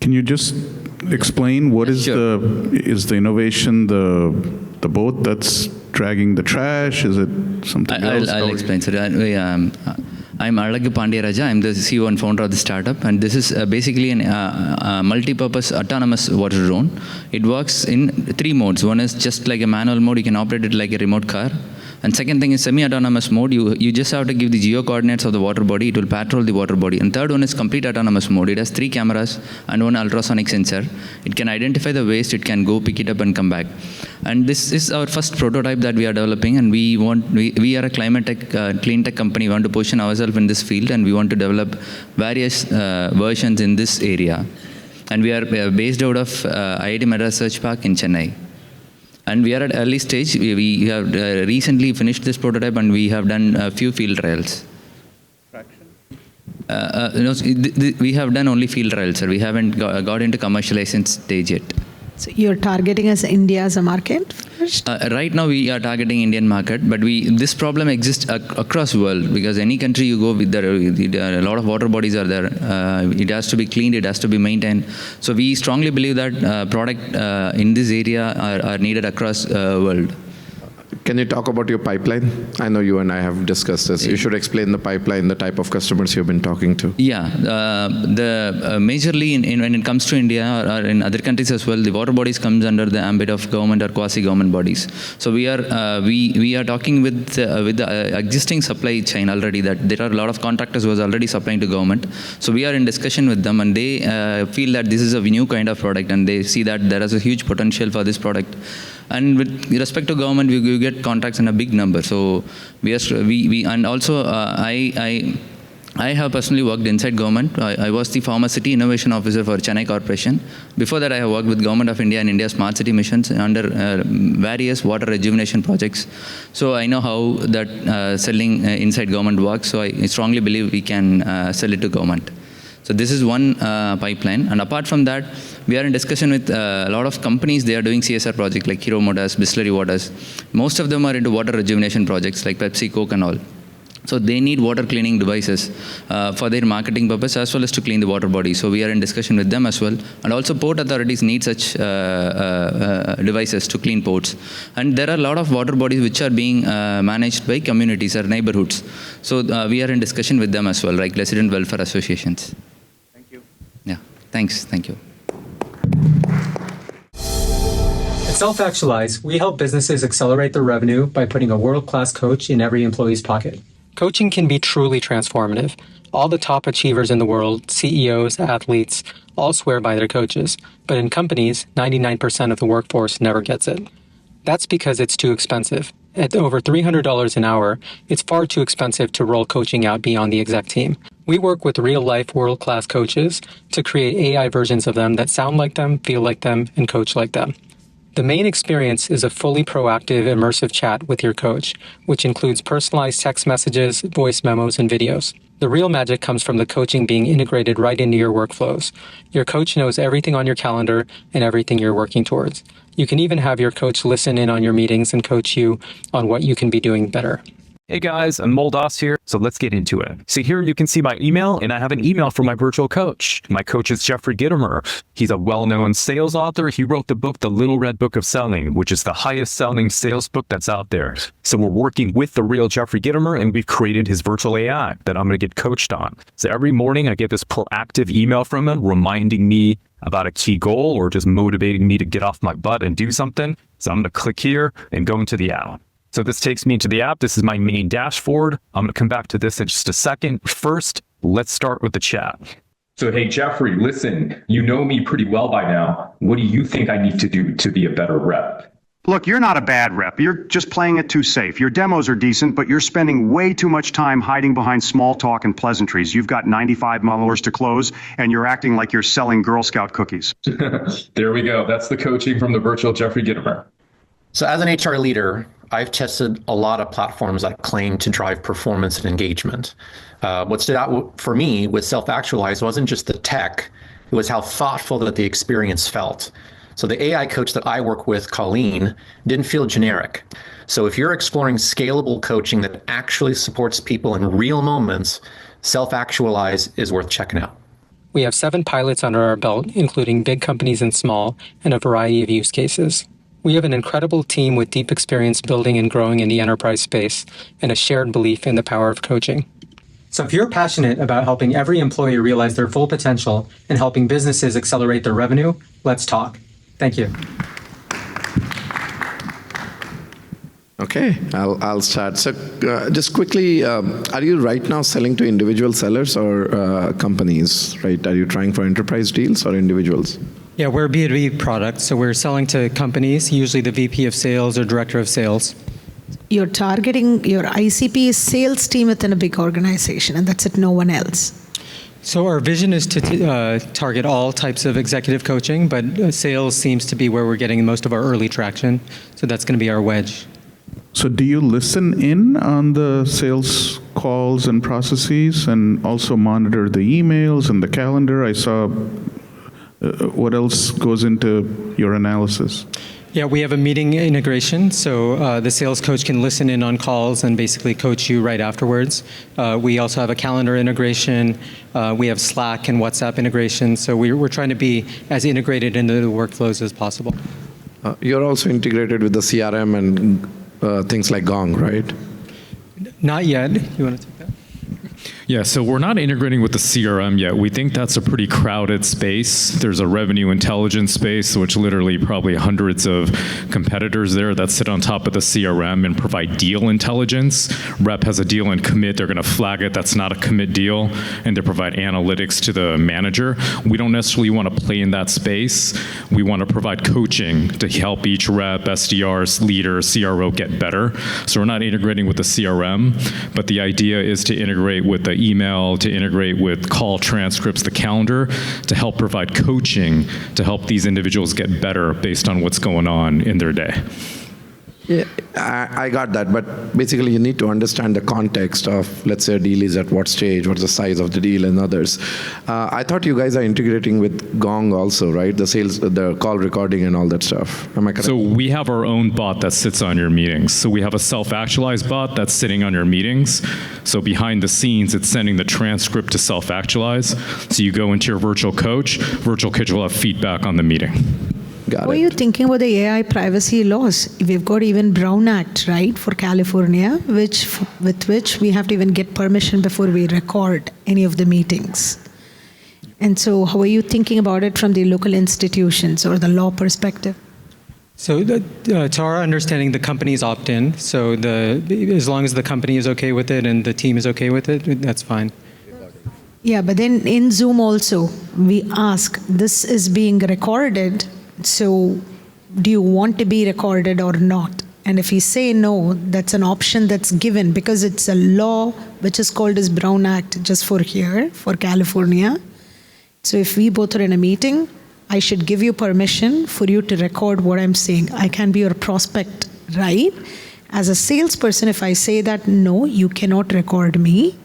Can you just explain what is the innovation, the boat that's dragging the trash? Is it something else? I'll explain, sir. I'm Alagu Pandeyaraja. I'm the CEO and founder of the startup, and this is basically a multi-purpose autonomous water drone. It works in 3 modes. One is just like a manual mode. You can operate it like a remote car. And second thing is semi-autonomous mode. You just have to give the geo coordinates of the water body. It will patrol the water body. And third one is complete autonomous mode. It has 3 cameras and 1 ultrasonic sensor. It can identify the waste. It can go pick it up and come back. And this is our first prototype that we are developing. And we are a climate tech, clean tech company. We want to position ourselves in this field, and we want to develop various versions in this area. And we are based out of IIT Madras Research Park in Chennai. And we are at early stage. We have recently finished this prototype, and we have done a few field trials. We have done only field trials, sir. We haven't got into commercialization stage yet. So you're targeting as India as a market first? Right now we are targeting Indian market, but this problem exists across the world, because any country you go with, there a lot of water bodies are there. It has to be cleaned, it has to be maintained. So we strongly believe that product in this area are needed across the world. Can you talk about your pipeline? I know you and I have discussed this. You should explain the pipeline, the type of customers you've been talking to. Yeah, majorly when it comes to India or in other countries as well, the water bodies comes under the ambit of government or quasi-government bodies. So we are talking with the existing supply chain already, that there are a lot of contractors who are already supplying to government. So we are in discussion with them, and they feel that this is a new kind of product, and they see that there is a huge potential for this product. And with respect to government, we get contracts in a big number. So and also I have personally worked inside government. I was the former city innovation officer for Chennai Corporation. Before that, I have worked with Government of India and India Smart City missions under various water rejuvenation projects. So I know how that selling inside government works. So I strongly believe we can sell it to government. So this is one pipeline. And apart from that, we are in discussion with a lot of companies. They are doing CSR projects like Hero Motors, Bisleri Waters. Most of them are into water rejuvenation projects like Pepsi, Coke and all. So they need water cleaning devices for their marketing purpose as well as to clean the water body. So we are in discussion with them as well. And also port authorities need such devices to clean ports. And there are a lot of water bodies which are being managed by communities or neighborhoods. So we are in discussion with them as well, like resident welfare associations. Thank you. Yeah, thanks. Thank you. At Self-Actualize, we help businesses accelerate their revenue by putting a world-class coach in every employee's pocket. Coaching can be truly transformative. All the top achievers in the world, CEOs, athletes, all swear by their coaches. But in companies, 99% of the workforce never gets it. That's because it's too expensive. At over $300 an hour, it's far too expensive to roll coaching out beyond the exec team. We work with real-life world-class coaches to create AI versions of them that sound like them, feel like them, and coach like them. The main experience is a fully proactive, immersive chat with your coach, which includes personalized text messages, voice memos, and videos. The real magic comes from the coaching being integrated right into your workflows. Your coach knows everything on your calendar and everything you're working towards. You can even have your coach listen in on your meetings and coach you on what you can be doing better. Hey guys, I'm Moldos here, so let's get into it. See here you can see my email, and I have an email from my virtual coach. My coach is Jeffrey Gitomer. He's a well-known sales author. He wrote the book, The Little Red Book of Selling, which is the highest selling sales book that's out there. So we're working with the real Jeffrey Gitomer, and we've created his virtual AI that I'm going to get coached on. So every morning I get this proactive email from him reminding me about a key goal or just motivating me to get off my butt and do something. So I'm going to click here and go into the app. So this takes me into the app. This is my main dashboard. I'm going to come back to this in just a second. First, let's start with the chat. So, hey, Jeffrey, listen, you know me pretty well by now. What do you think I need to do to be a better rep? Look, you're not a bad rep. You're just playing it too safe. Your demos are decent, but you're spending way too much time hiding behind small talk and pleasantries. You've got 95 mullers to close, and you're acting like you're selling Girl Scout cookies. There we go. That's the coaching from the virtual Jeffrey Gitomer. So as an HR leader, I've tested a lot of platforms that claim to drive performance and engagement. What stood out for me with Self-Actualize wasn't just the tech, it was how thoughtful that the experience felt. So the AI coach that I work with, Colleen, didn't feel generic. So if you're exploring scalable coaching that actually supports people in real moments, Self-Actualize is worth checking out. We have 7 pilots under our belt, including big companies and small, and a variety of use cases. We have an incredible team with deep experience building and growing in the enterprise space and a shared belief in the power of coaching. So if you're passionate about helping every employee realize their full potential and helping businesses accelerate their revenue, let's talk. Thank you. Okay, I'll start. So just quickly, are you right now selling to individual sellers or companies, right? Are you trying for enterprise deals or individuals? Yeah, we're a B2B product, so we're selling to companies, usually the VP of sales or director of sales. You're targeting your ICP sales team within a big organization, and that's it, no one else. So our vision is to target all types of executive coaching, but sales seems to be where we're getting most of our early traction, so that's going to be our wedge. So do you listen in on the sales calls and processes and also monitor the emails and the calendar? I saw what else goes into your analysis? Yeah, we have a meeting integration, so the sales coach can listen in on calls and basically coach you right afterwards. We also have a calendar integration. We have Slack and WhatsApp integration, so we're trying to be as integrated into the workflows as possible. You're also integrated with the CRM and things like Gong, right? Not yet. You want to take that? Yeah, so we're not integrating with the CRM yet. We think that's a pretty crowded space. There's a revenue intelligence space, which literally probably hundreds of competitors there that sit on top of the CRM and provide deal intelligence. Rep has a deal and commit, they're gonna flag it, that's not a commit deal, and they provide analytics to the manager. We don't necessarily wanna play in that space. We wanna provide coaching to help each rep, SDRs, leader, CRO get better. So we're not integrating with the CRM, but the idea is to integrate with the email, to integrate with call transcripts, the calendar, to help provide coaching to help these individuals get better based on what's going on in their day. Yeah, I got that, but basically you need to understand the context of, let's say, a deal is at what stage, what's the size of the deal, and others. I thought you guys are integrating with Gong also, right? The call recording and all that stuff. Am I correct? So we have our own bot that sits on your meetings. So we have a self-actualized bot that's sitting on your meetings. So behind the scenes, it's sending the transcript to self-actualize. So you go into your virtual coach will have feedback on the meeting. What are you thinking about the AI privacy laws? We've got even Brown Act, right, for California, with which we have to even get permission before we record any of the meetings. And so how are you thinking about it from the local institutions or the law perspective? So to our understanding, the companies opt in. So as long as the company is okay with it and the team is okay with it, that's fine. Yeah, but then in Zoom also, we ask, this is being recorded, so do you want to be recorded or not? And if you say no, that's an option that's given because it's a law which is called as Brown Act just for here, for California. So if we both are in a meeting, I should give you permission for you to record what I'm saying. I can be your prospect, right? As a salesperson, if I say that, no, you cannot record me,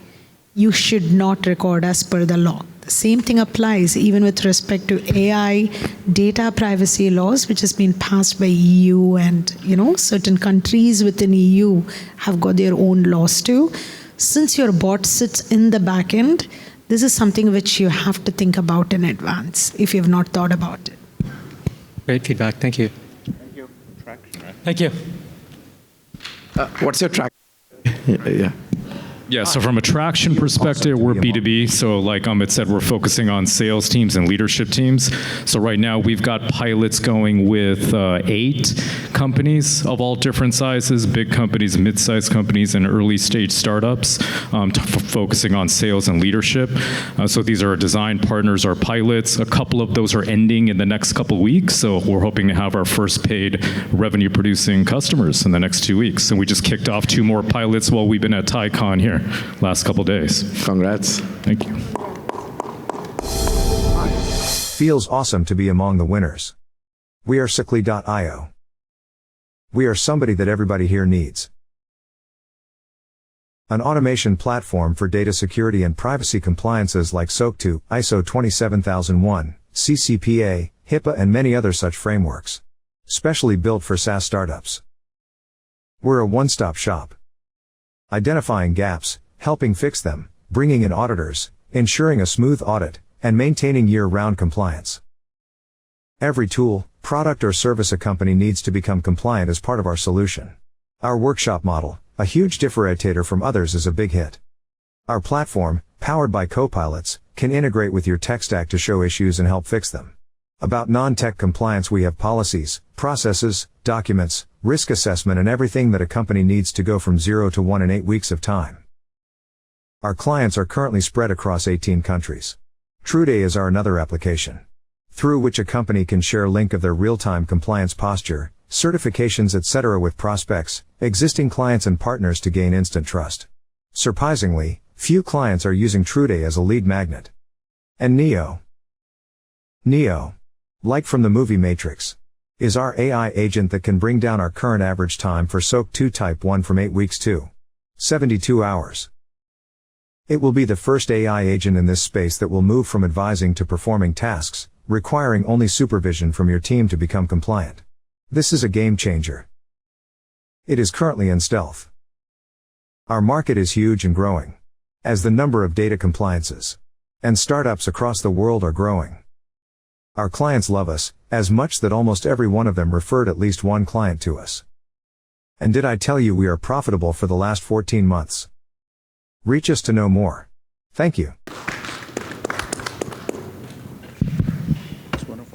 you should not record as per the law. The same thing applies even with respect to AI data privacy laws, which has been passed by EU, and certain countries within EU have got their own laws too. Since your bot sits in the back end, this is something which you have to think about in advance if you have not thought about it. Great feedback. Thank you. Thank you. Traction, right? Thank you. What's your track? Yeah. Yeah, so from a traction perspective, we're B2B. So like Amit said, we're focusing on sales teams and leadership teams. So right now we've got pilots going with 8 companies of all different sizes, big companies, mid-sized companies, and early stage startups, focusing on sales and leadership. So these are our design partners, our pilots. A couple of those are ending in the next couple of weeks. So we're hoping to have our first paid revenue producing customers in the next 2 weeks. And we just kicked off 2 more pilots while we've been at TiEcon here last couple days. Congrats. Thank you. Feels awesome to be among the winners. We are Sickly.io. We are somebody that everybody here needs. An automation platform for data security and privacy compliances like SOC 2, ISO 27001, CCPA, HIPAA, and many other such frameworks. Specially built for SaaS startups. We're a one-stop shop. Identifying gaps, helping fix them, bringing in auditors, ensuring a smooth audit, and maintaining year-round compliance. Every tool, product or service a company needs to become compliant is part of our solution. Our workshop model, a huge differentiator from others, is a big hit. Our platform, powered by copilots, can integrate with your tech stack to show issues and help fix them. About non-tech compliance, we have policies, processes, documents, risk assessment, and everything that a company needs to go from 0 to 1 in 8 weeks of time. Our clients are currently spread across 18 countries. TrueDay is our another application, through which a company can share link of their real-time compliance posture, certifications, etc. with prospects, existing clients, and partners to gain instant trust. Surprisingly, few clients are using TrueDay as a lead magnet. And Neo, like from the movie Matrix, is our AI agent that can bring down our current average time for SOC 2 Type 1 from 8 weeks to 72 hours. It will be the first AI agent in this space that will move from advising to performing tasks, requiring only supervision from your team to become compliant. This is a game changer. It is currently in stealth. Our market is huge and growing, as the number of data compliances and startups across the world are growing. Our clients love us, as much that almost every one of them referred at least one client to us. And did I tell you we are profitable for the last 14 months? Reach us to know more. Thank you.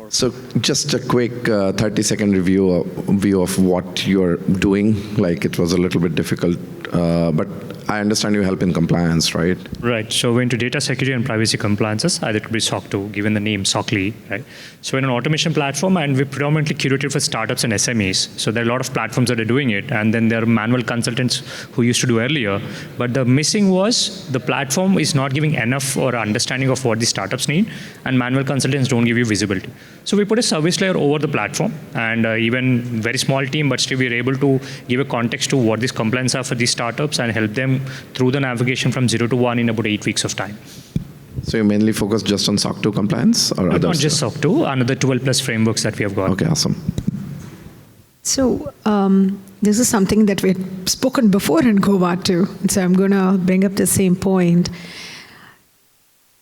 So just a quick 30-second view of what you're doing. Like, it was a little bit difficult, but I understand you help in compliance, right? Right. So we're into data security and privacy compliances. Either it could be SOC 2, given the name SOC Lead, right? So we're an automation platform, and we're predominantly curated for startups and SMEs. So there are a lot of platforms that are doing it, and then there are manual consultants who used to do earlier. But the missing was the platform is not giving enough or understanding of what the startups need, and manual consultants don't give you visibility. So we put a service layer over the platform, and even very small team, but still we're able to give a context to what these compliance are for these startups and help them through the navigation from 0 to 1 in about 8 weeks of time. So you mainly focus just on SOC 2 compliance or others? Not just SOC 2, another 12 plus frameworks that we have got. Okay, awesome. So this is something that we had spoken before in Goa too. So I'm going to bring up the same point.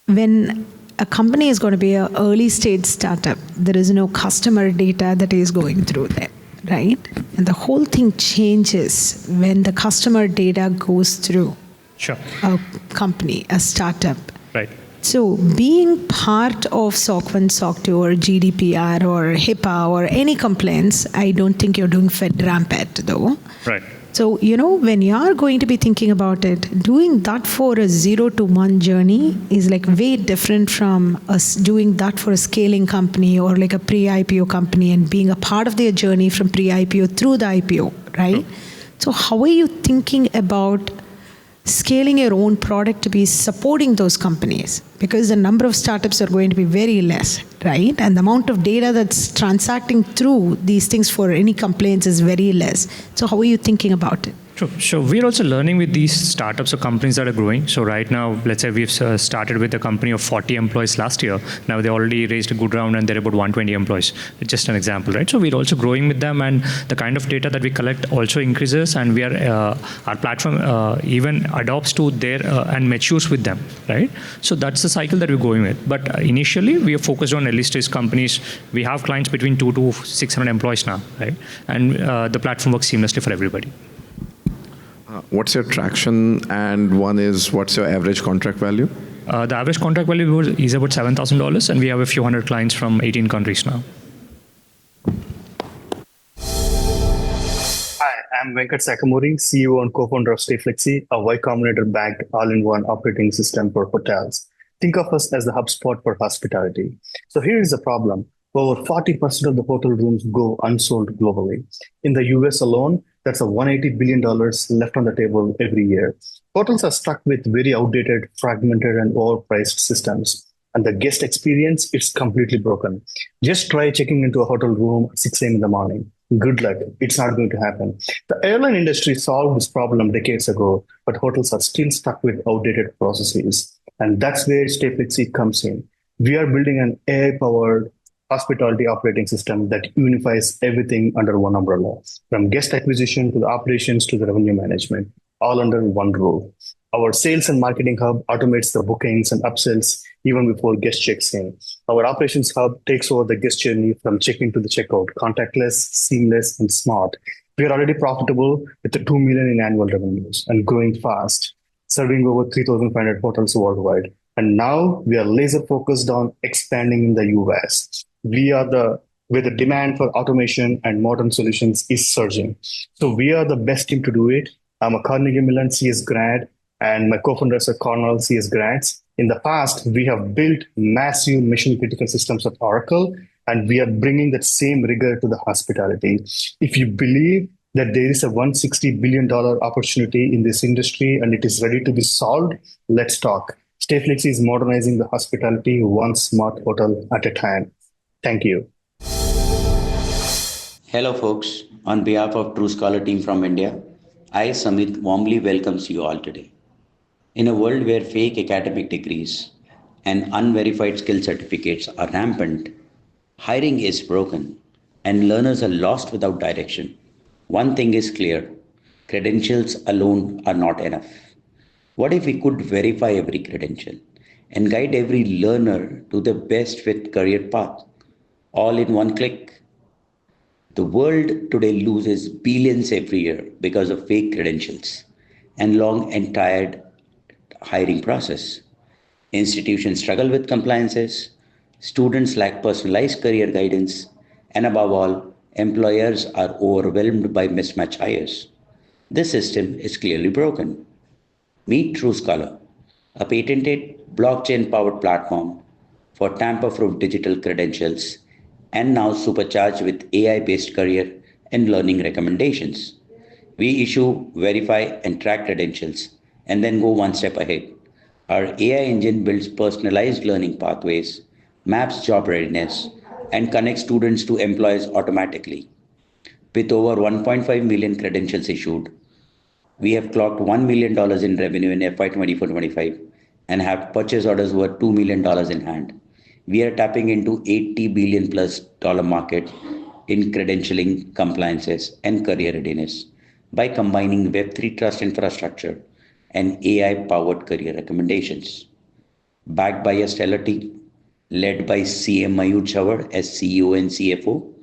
When a company is going to be an early stage startup, there is no customer data that is going through there, right? And the whole thing changes when the customer data goes through a company, a startup. Right. So being part of SOC 1, SOC 2 or GDPR or HIPAA or any complaints, I don't think you're doing FedRAMP though. Right. So, when you are going to be thinking about it, doing that for a 0 to 1 journey is like way different from us doing that for a scaling company or like a pre-IPO company and being a part of their journey from pre-IPO through the IPO, right? So how are you thinking about scaling your own product to be supporting those companies? Because the number of startups are going to be very less, right? And the amount of data that's transacting through these things for any complaints is very less. So how are you thinking about it? True. So we're also learning with these startups or companies that are growing. So right now, let's say we've started with a company of 40 employees last year. Now they already raised a good round and they're about 120 employees. It's just an example, right? So we're also growing with them, and the kind of data that we collect also increases, and we are our platform even adopts to their and matures with them, right? So that's the cycle that we're going with. But initially, we are focused on early stage companies. We have clients between 2 to 600 employees now, right? And the platform works seamlessly for everybody. What's your traction, and one is what's your average contract value? The average contract value is about $7,000, and we have a few hundred clients from 18 countries now. Hi, I'm Venkat Sakamuri, CEO and co-founder of TiE50, a Y Combinator-backed all-in-one operating system for hotels. Think of us as the HubSpot for hospitality. So here is the problem. Over 40% of the hotel rooms go unsold globally. In the US alone, that's a $180 billion left on the table every year. Hotels are stuck with very outdated, fragmented, and overpriced systems. And the guest experience is completely broken. Just try checking into a hotel room at 6 a.m. in the morning. Good luck. It's not going to happen. The airline industry solved this problem decades ago, but hotels are still stuck with outdated processes. And that's where TiE50 comes in. We are building an AI-powered hospitality operating system that unifies everything under one umbrella, from guest acquisition to the operations to the revenue management, all under one roof. Our sales and marketing hub automates the bookings and upsells even before guest checks in. Our operations hub takes over the guest journey from check-in to the checkout, contactless, seamless, and smart. We are already profitable with the $2 million in annual revenues and growing fast, serving over 3,500 hotels worldwide. And now we are laser focused on expanding in the US. Where the demand for automation and modern solutions is surging. So we are the best team to do it. I'm a Carnegie Mellon CS grad, and my co-founders are Cornell CS grads. In the past, we have built massive mission-critical systems at Oracle, and we are bringing that same rigor to the hospitality. If you believe that there is a $160 billion opportunity in this industry and it is ready to be solved, let's talk. TiE50 is modernizing the hospitality one smart hotel at a time. Thank you. Hello, folks. On behalf of True Scholar team from India, I, Samit, warmly welcomes you all today. In a world where fake academic degrees and unverified skill certificates are rampant, hiring is broken, and learners are lost without direction, one thing is clear: credentials alone are not enough. What if we could verify every credential and guide every learner to the best fit career path, all in one click? The world today loses billions every year because of fake credentials and long and tired hiring process. Institutions struggle with compliances, students lack personalized career guidance, and above all, employers are overwhelmed by mismatched hires. This system is clearly broken. Meet TrueScholar, a patented blockchain-powered platform for tamper-proof digital credentials and now supercharged with AI-based career and learning recommendations. We issue, verify, and track credentials and then go one step ahead. Our AI engine builds personalized learning pathways, maps job readiness, and connects students to employers automatically. With over 1.5 million credentials issued, we have clocked $1 million in revenue in FY 24-25 and have purchase orders worth $2 million in hand. We are tapping into $80 billion plus market in credentialing, compliances, and career readiness by combining Web3 trust infrastructure and AI-powered career recommendations. Backed by a stellar team led by CM Mayur Chawad as CEO and CFO,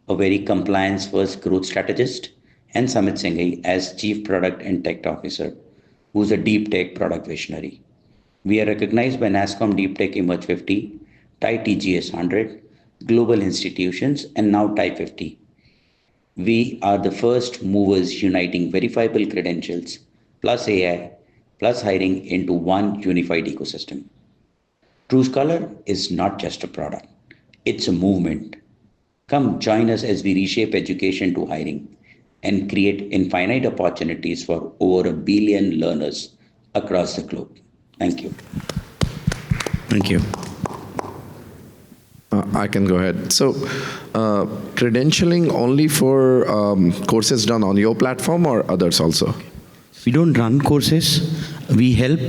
a very compliance-first growth strategist, and Samit Singhi as Chief Product and Tech Officer, who's a deep tech product visionary. We are recognized by NASSCOM Deep Tech Emerge 50, TiE TGS 100, global institutions, and now TiE50. We are the first movers uniting verifiable credentials, plus AI, plus hiring into one unified ecosystem. TrueScholar is not just a product, it's a movement. Come join us as we reshape education to hiring and create infinite opportunities for over 1 billion learners across the globe. Thank you. Thank you. I can go ahead. So, credentialing only for courses done on your platform or others also? We don't run courses. We help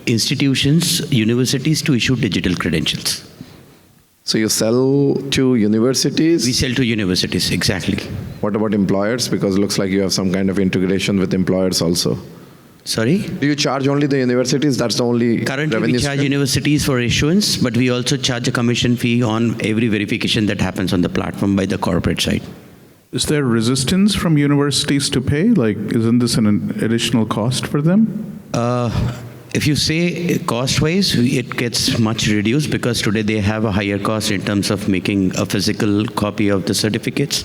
institutions, universities to issue digital credentials. So you sell to universities? We sell to universities, exactly. What about employers? Because it looks like you have some kind of integration with employers also. Sorry? Do you charge only the universities? That's the only Currently revenue we charge stream? universities for issuance, but we also charge a commission fee on every verification that happens on the platform by the corporate side. Is there resistance from universities to pay? Like, isn't this an additional cost for them? If you say cost-wise, it gets much reduced because today they have a higher cost in terms of making a physical copy of the certificates.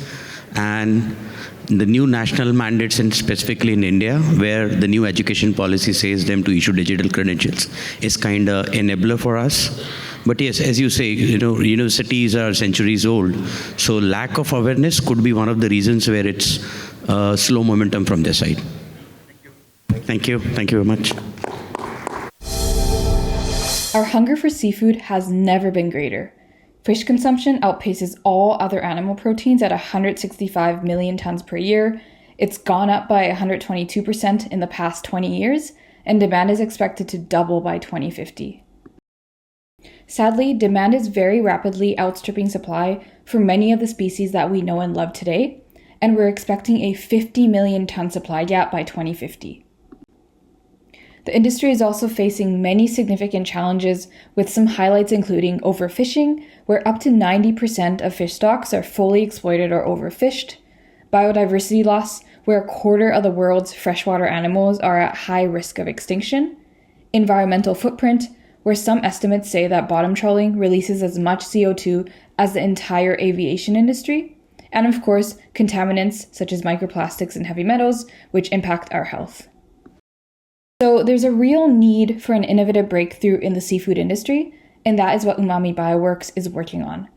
And the new national mandates, and specifically in India, where the new education policy says them to issue digital credentials, is kind of enabler for us. But yes, as you say, universities are centuries old, so lack of awareness could be one of the reasons where it's slow momentum from their side. Thank you. Thank you very much. Our hunger for seafood has never been greater. Fish consumption outpaces all other animal proteins at 165 million tons per year. It's gone up by 122% in the past 20 years, and demand is expected to double by 2050. Sadly, demand is very rapidly outstripping supply for many of the species that we know and love today, and we're expecting a 50 million ton supply gap by 2050. The industry is also facing many significant challenges, with some highlights including overfishing, where up to 90% of fish stocks are fully exploited or overfished, biodiversity loss, where a quarter of the world's freshwater animals are at high risk of extinction, environmental footprint, where some estimates say that bottom trawling releases as much CO2 as the entire aviation industry, and of course, contaminants such as microplastics and heavy metals, which impact our health. So there's a real need for an innovative breakthrough in the seafood industry, and that is what Umami Bioworks is working on.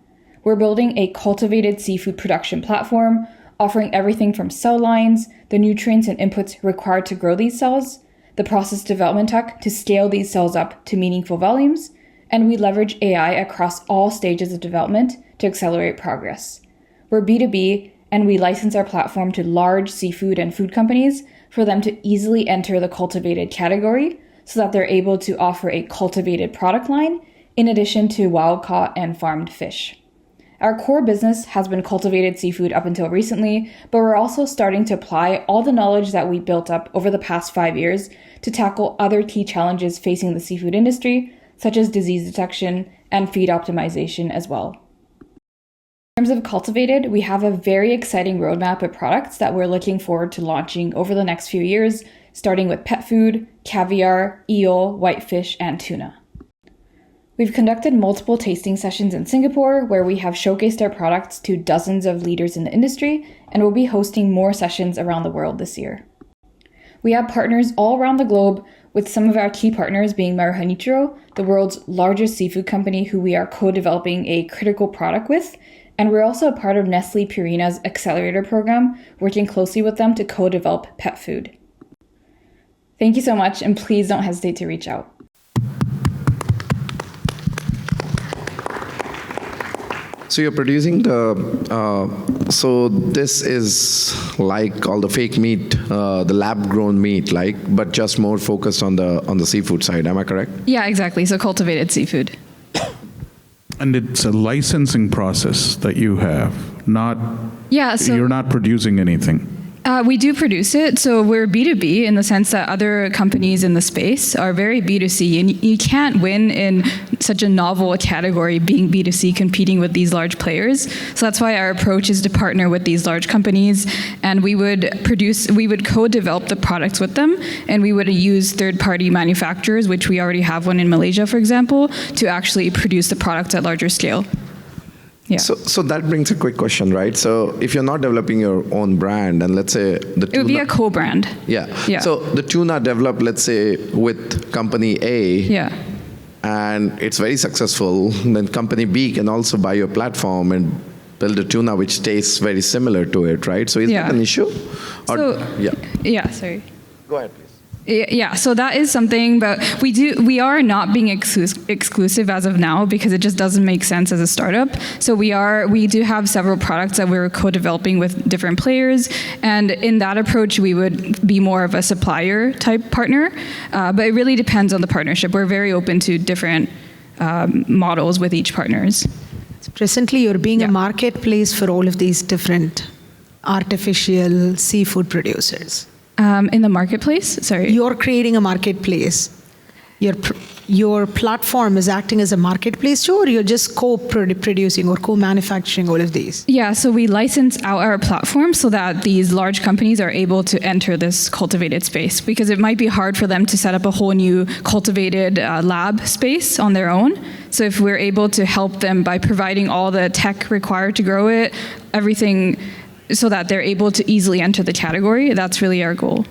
We're building a cultivated seafood production platform, offering everything from cell lines, the nutrients and inputs required to grow these cells, the process development tech to scale these cells up to meaningful volumes, and we leverage AI across all stages of development to accelerate progress. We're B2B, and we license our platform to large seafood and food companies for them to easily enter the cultivated category so that they're able to offer a cultivated product line in addition to wild-caught and farmed fish. Our core business has been cultivated seafood up until recently, but we're also starting to apply all the knowledge that we built up over the past 5 years to tackle other key challenges facing the seafood industry, such as disease detection and feed optimization as well. In terms of cultivated, we have a very exciting roadmap of products that we're looking forward to launching over the next few years, starting with pet food, caviar, eel, whitefish, and tuna. We've conducted multiple tasting sessions in Singapore where we have showcased our products to dozens of leaders in the industry, and we'll be hosting more sessions around the world this year. We have partners all around the globe with some of our key partners being Maruhanichiro, the world's largest seafood company who we are co-developing a critical product with, and we're also a part of Nestle Purina's accelerator program, working closely with them to co-develop pet food. Thank you so much, and please don't hesitate to reach out. So you're producing so this is like all the fake meat, the lab-grown meat, but just more focused on the seafood side. Am I correct? Yeah, exactly. So cultivated seafood. And it's a licensing process that you have, you're not producing anything. We do produce it. So we're B2B in the sense that other companies in the space are very B2C, and you can't win in such a novel category being B2C competing with these large players. So that's why our approach is to partner with these large companies, and we would co-develop the products with them, and we would use third-party manufacturers, which we already have one in Malaysia, for example, to actually produce the products at larger scale. Yeah. So that brings a quick question, right? So if you're not developing your own brand, and let's say the tuna, it would be a co-brand. Yeah. So the tuna developed, let's say, with company A. Yeah. And it's very successful. Then company B can also buy your platform and build a tuna which tastes very similar to it, right? So is that an issue? Sorry. Go ahead, please. Yeah, so that is something, but we are not being exclusive as of now because it just doesn't make sense as a startup. So we do have several products that we're co-developing with different players, and in that approach we would be more of a supplier type partner, but it really depends on the partnership. We're very open to different models with each partners. So presently you're being a marketplace for all of these different artificial seafood producers. In the marketplace? Sorry. You're creating a marketplace. Your platform is acting as a marketplace too, or you're just co-producing or co-manufacturing all of these? Yeah, so we license out our platform so that these large companies are able to enter this cultivated space, because it might be hard for them to set up a whole new cultivated lab space on their own. So if we're able to help them by providing all the tech required to grow it, everything, so that they're able to easily enter the category, that's really our goal.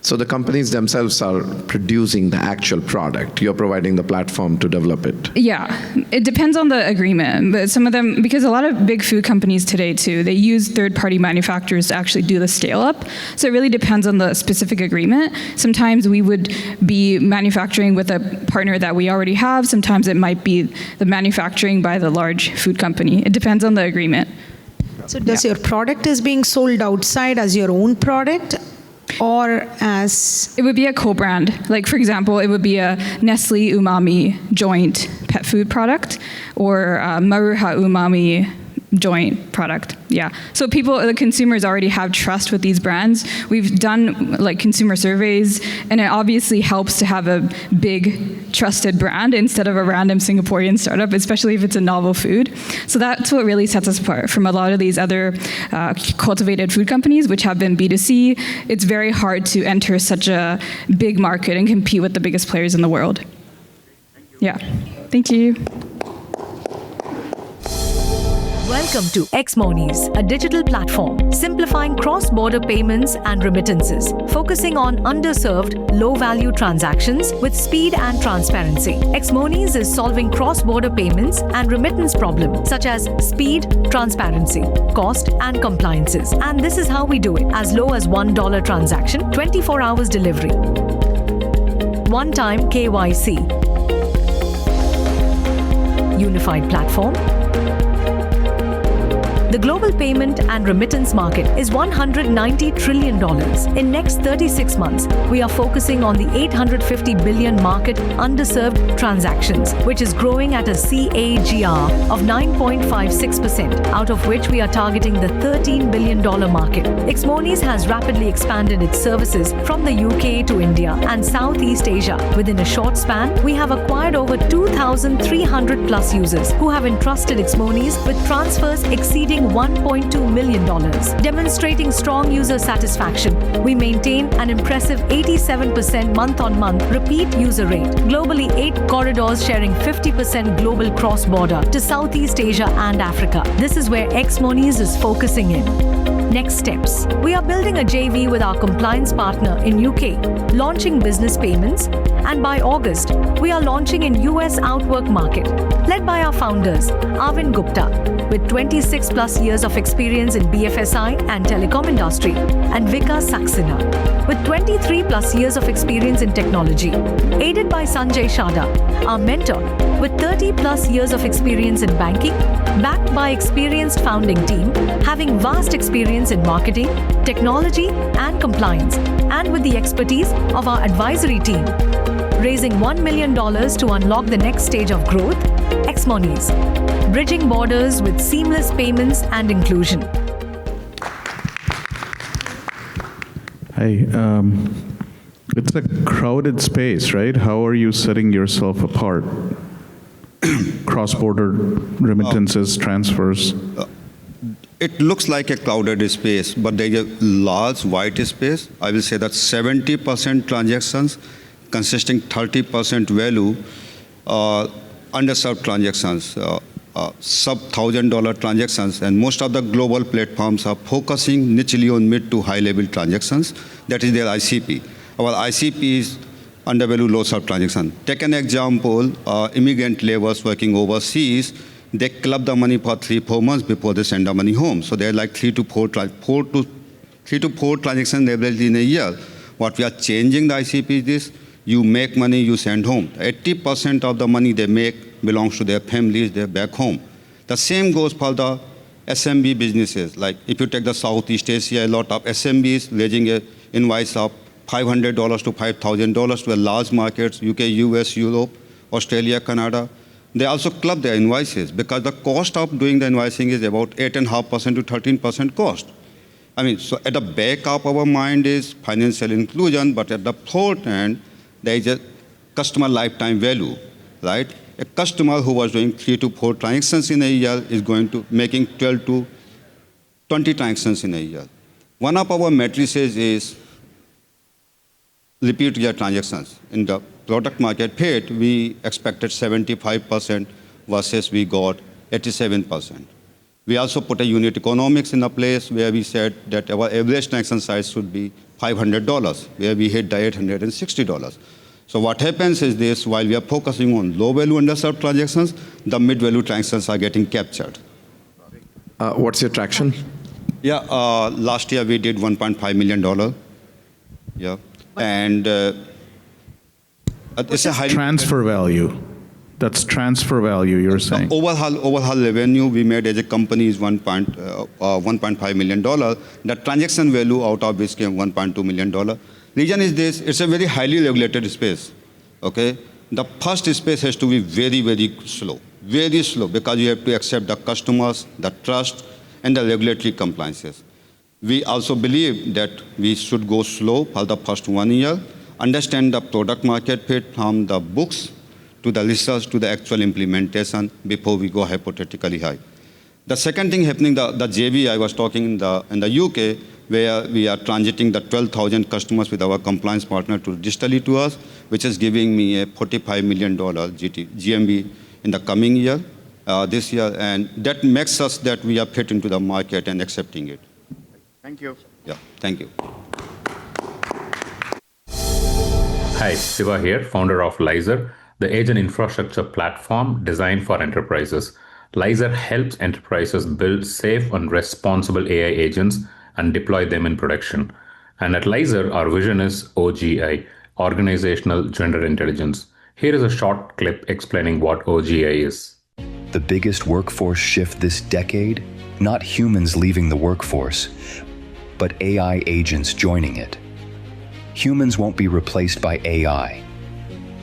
So the companies themselves are producing the actual product. You're providing the platform to develop it. Yeah, it depends on the agreement. But some of them, because a lot of big food companies today too, they use third-party manufacturers to actually do the scale-up. So it really depends on the specific agreement. Sometimes we would be manufacturing with a partner that we already have. Sometimes it might be the manufacturing by the large food company. It depends on the agreement. So does your product is being sold outside as your own product, or as... It would be a co-brand. Like, for example, it would be a Nestle Umami joint pet food product, or Maruha Umami joint product. Yeah. So the consumers already have trust with these brands. We've done like consumer surveys, and it obviously helps to have a big trusted brand instead of a random Singaporean startup, especially if it's a novel food. So that's what really sets us apart from a lot of these other cultivated food companies, which have been B2C. It's very hard to enter such a big market and compete with the biggest players in the world. Yeah. Thank you. Welcome to Xmonies, a digital platform simplifying cross-border payments and remittances, focusing on underserved, low-value transactions with speed and transparency. Xmonies is solving cross-border payments and remittance problems such as speed, transparency, cost, and compliances. And this is how we do it. As low as $1 transaction, 24 hours delivery. One-time KYC. Unified platform. The global payment and remittance market is $190 trillion. In next 36 months, we are focusing on the $850 billion market underserved transactions, which is growing at a CAGR of 9.56%, out of which we are targeting the $13 billion market. Xmonies has rapidly expanded its services from the UK to India and Southeast Asia. Within a short span, we have acquired over 2,300 plus users who have entrusted Xmonies with transfers exceeding $1.2 million. Demonstrating strong user satisfaction, we maintain an impressive 87% month-on-month repeat user rate. Globally, 8 corridors sharing 50% global cross-border to Southeast Asia and Africa. This is where Xmonies is focusing in. Next steps. We are building a JV with our compliance partner in UK, launching business payments, and by August, we are launching in US outwork market, led by our founders, Arvind Gupta, with 26 plus years of experience in BFSI and telecom industry, and Vika Saxena, with 23 plus years of experience in technology, aided by Sanjay Shada, our mentor, with 30 plus years of experience in banking, backed by experienced founding team, having vast experience in marketing, technology, and compliance, and with the expertise of our advisory team. Raising $1 million to unlock the next stage of growth, Xmonies, bridging borders with seamless payments and inclusion. Hey, it's a crowded space, right? How are you setting yourself apart? Cross-border remittances, transfers. It looks like a crowded space, but there is a large white space. I will say that 70% transactions consisting 30% value underserved transactions, sub $1,000 transactions, and most of the global platforms are focusing nichely on mid to high level transactions. That is their ICP. Our ICP is undervalue low sub transaction. Take an example, immigrant laborers working overseas, they club the money for 3-4 months before they send the money home. So they're like 3 to 4 transactions average in a year. What we are changing the ICP is this: you make money, you send home. 80% of the money they make belongs to their families, they're back home. The same goes for the SMB businesses. Like if you take the Southeast Asia, a lot of SMBs raising an invoice of $500 to $5,000 to a large markets, UK, US, Europe, Australia, Canada. They also club their invoices because the cost of doing the invoicing is about 8.5% to 13% cost. I mean, so at the back of our mind is financial inclusion, but at the front end, there is a customer lifetime value, right? A customer who was doing 3 to 4 transactions in a year is going to making 12 to 20 transactions in a year. One of our matrices is repeat year transactions. In the product market fit, we expected 75% versus we got 87%. We also put a unit economics in a place where we said that our average transaction size should be $500, where we hit the $860. So what happens is this: while we are focusing on low value underserved transactions, the mid value transactions are getting captured. What's your traction? Yeah, last year we did $1.5 million. Yeah. And it's a high transfer value. That's transfer value, you're saying. Overall revenue we made as a company is $1.5 million. The transaction value out of which came $1.2 million. Reason is this: it's a very highly regulated space. Okay, the first space has to be very, very slow, because you have to accept the customers, the trust, and the regulatory compliances. We also believe that we should go slow for the first 1 year, understand the product market fit from the books to the research to the actual implementation before we go hypothetically high. The second thing happening, the JV I was talking in the UK, where we are transiting the 12,000 customers with our compliance partner to digitally to us, which is giving me a $45 million GMV in the coming year, this year, and that makes us that we are fit into the market and accepting it. Thank you. Yeah, thank you. Hi, Siva here, founder of Lyzer, the agent infrastructure platform designed for enterprises. Lyzer helps enterprises build safe and responsible AI agents and deploy them in production. And at Lyzer, our vision is OGI, Organizational General Intelligence. Here is a short clip explaining what OGI is. The biggest workforce shift this decade? Not humans leaving the workforce, but AI agents joining it. Humans won't be replaced by AI.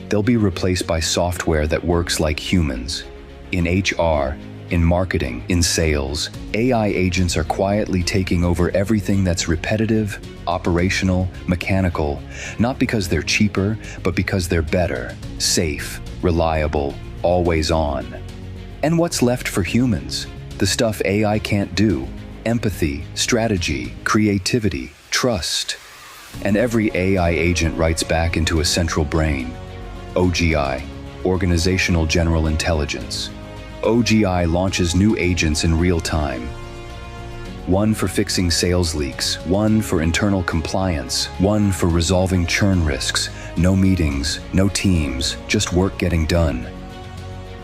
They'll be replaced by software that works like humans. In HR, in marketing, in sales, AI agents are quietly taking over everything that's repetitive, operational, mechanical, not because they're cheaper, but because they're better, safe, reliable, always on. And what's left for humans? The stuff AI can't do: empathy, strategy, creativity, trust. And every AI agent writes back into a central brain. OGI, Organizational General Intelligence. OGI launches new agents in real time. One for fixing sales leaks, one for internal compliance, one for resolving churn risks. No meetings, no teams, just work getting done.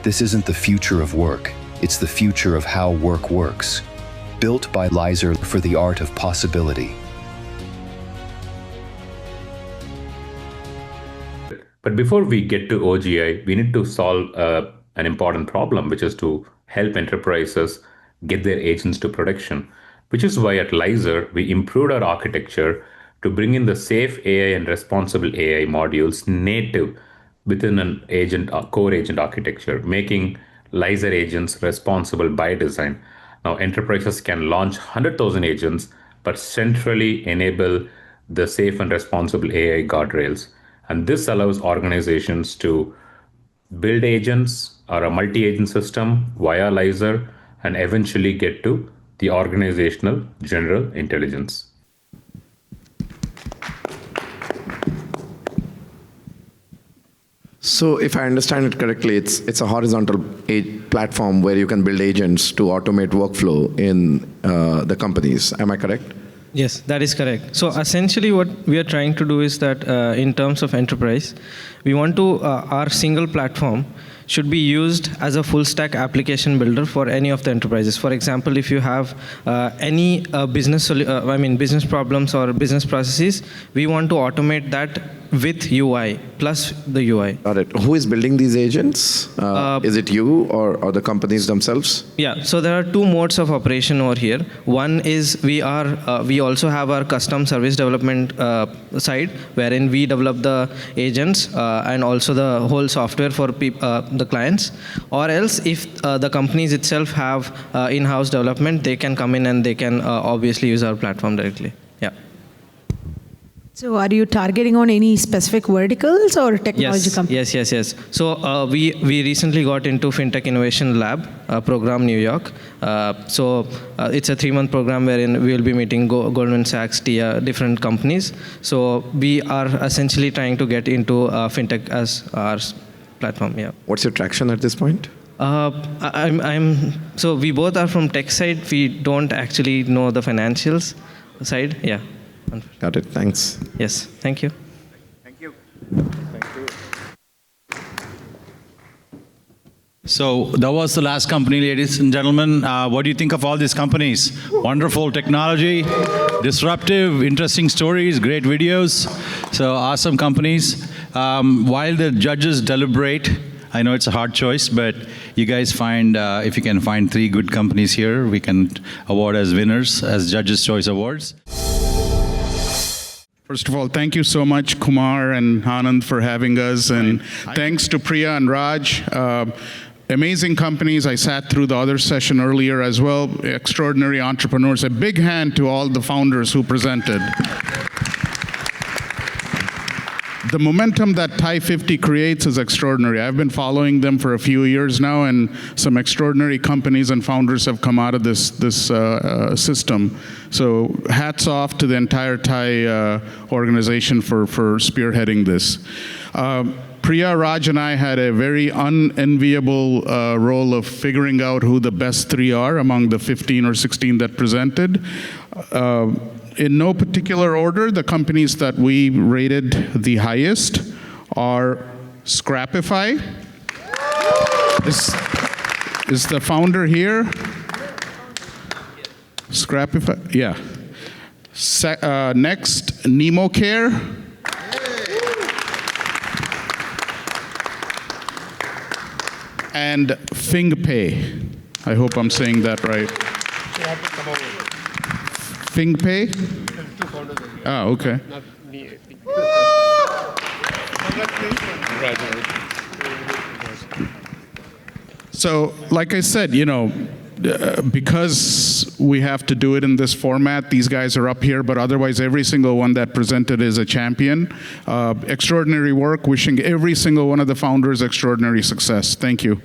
This isn't the future of work, it's the future of how work works. Built by Lizer for the art of possibility. But before we get to OGI, we need to solve an important problem, which is to help enterprises get their agents to production, which is why at Lizer, we improved our architecture to bring in the safe AI and responsible AI modules native within an agent core agent architecture, making Lizer agents responsible by design. Now, enterprises can launch 100,000 agents, but centrally enable the safe and responsible AI guardrails. And this allows organizations to build agents or a multi-agent system via Lizer and eventually get to the organizational general intelligence. So if I understand it correctly, it's a horizontal platform where you can build agents to automate workflow in the companies. Am I correct? Yes, that is correct. So essentially what we are trying to do is that in terms of enterprise, we want to, our single platform should be used as a full stack application builder for any of the enterprises. For example, if you have any business problems or business processes, we want to automate that with UI, plus the UI. Got it. Who is building these agents? Is it you or the companies themselves? Yeah, so there are two modes of operation over here. One is we also have our custom service development side, wherein we develop the agents and also the whole software for the clients. Or else, if the companies itself have in-house development, they can come in and they can obviously use our platform directly. Yeah. So are you targeting on any specific verticals or technology companies? Yes. So we recently got into FinTech Innovation Lab program, New York. So it's a 3-month program wherein we will be meeting Goldman Sachs, TIE, different companies. So we are essentially trying to get into FinTech as our platform. Yeah. What's your traction at this point? So we both are from tech side. We don't actually know the financials side. Yeah. Got it. Thanks. Yes. Thank you. Thank you. So that was the last company, ladies and gentlemen. What do you think of all these companies? Wonderful technology, disruptive, interesting stories, great videos. So awesome companies. While the judges deliberate, I know it's a hard choice, but you guys find, if you can find 3 good companies here, we can award as winners, as Judges' Choice Awards. First of all, thank you so much, Kumar and Anand, for having us. And thanks to Priya and Raj. Amazing companies. I sat through the other session earlier as well. Extraordinary entrepreneurs. A big hand to all the founders who presented. The momentum that TiE50 creates is extraordinary. I've been following them for a few years now, and some extraordinary companies and founders have come out of this system. So hats off to the entire TiE organization for spearheading this. Priya, Raj, and I had a very unenviable role of figuring out who the best 3 are among the 15 or 16 that presented. In no particular order, the companies that we rated the highest are Scrapify. Is the founder here? Scrapify, yeah. Next, NemoCare. And FingPay. I hope I'm saying that right. FingPay? Ah, okay. So, like I said, because we have to do it in this format, these guys are up here, but otherwise every single one that presented is a champion. Extraordinary work, wishing every single one of the founders extraordinary success. Thank you.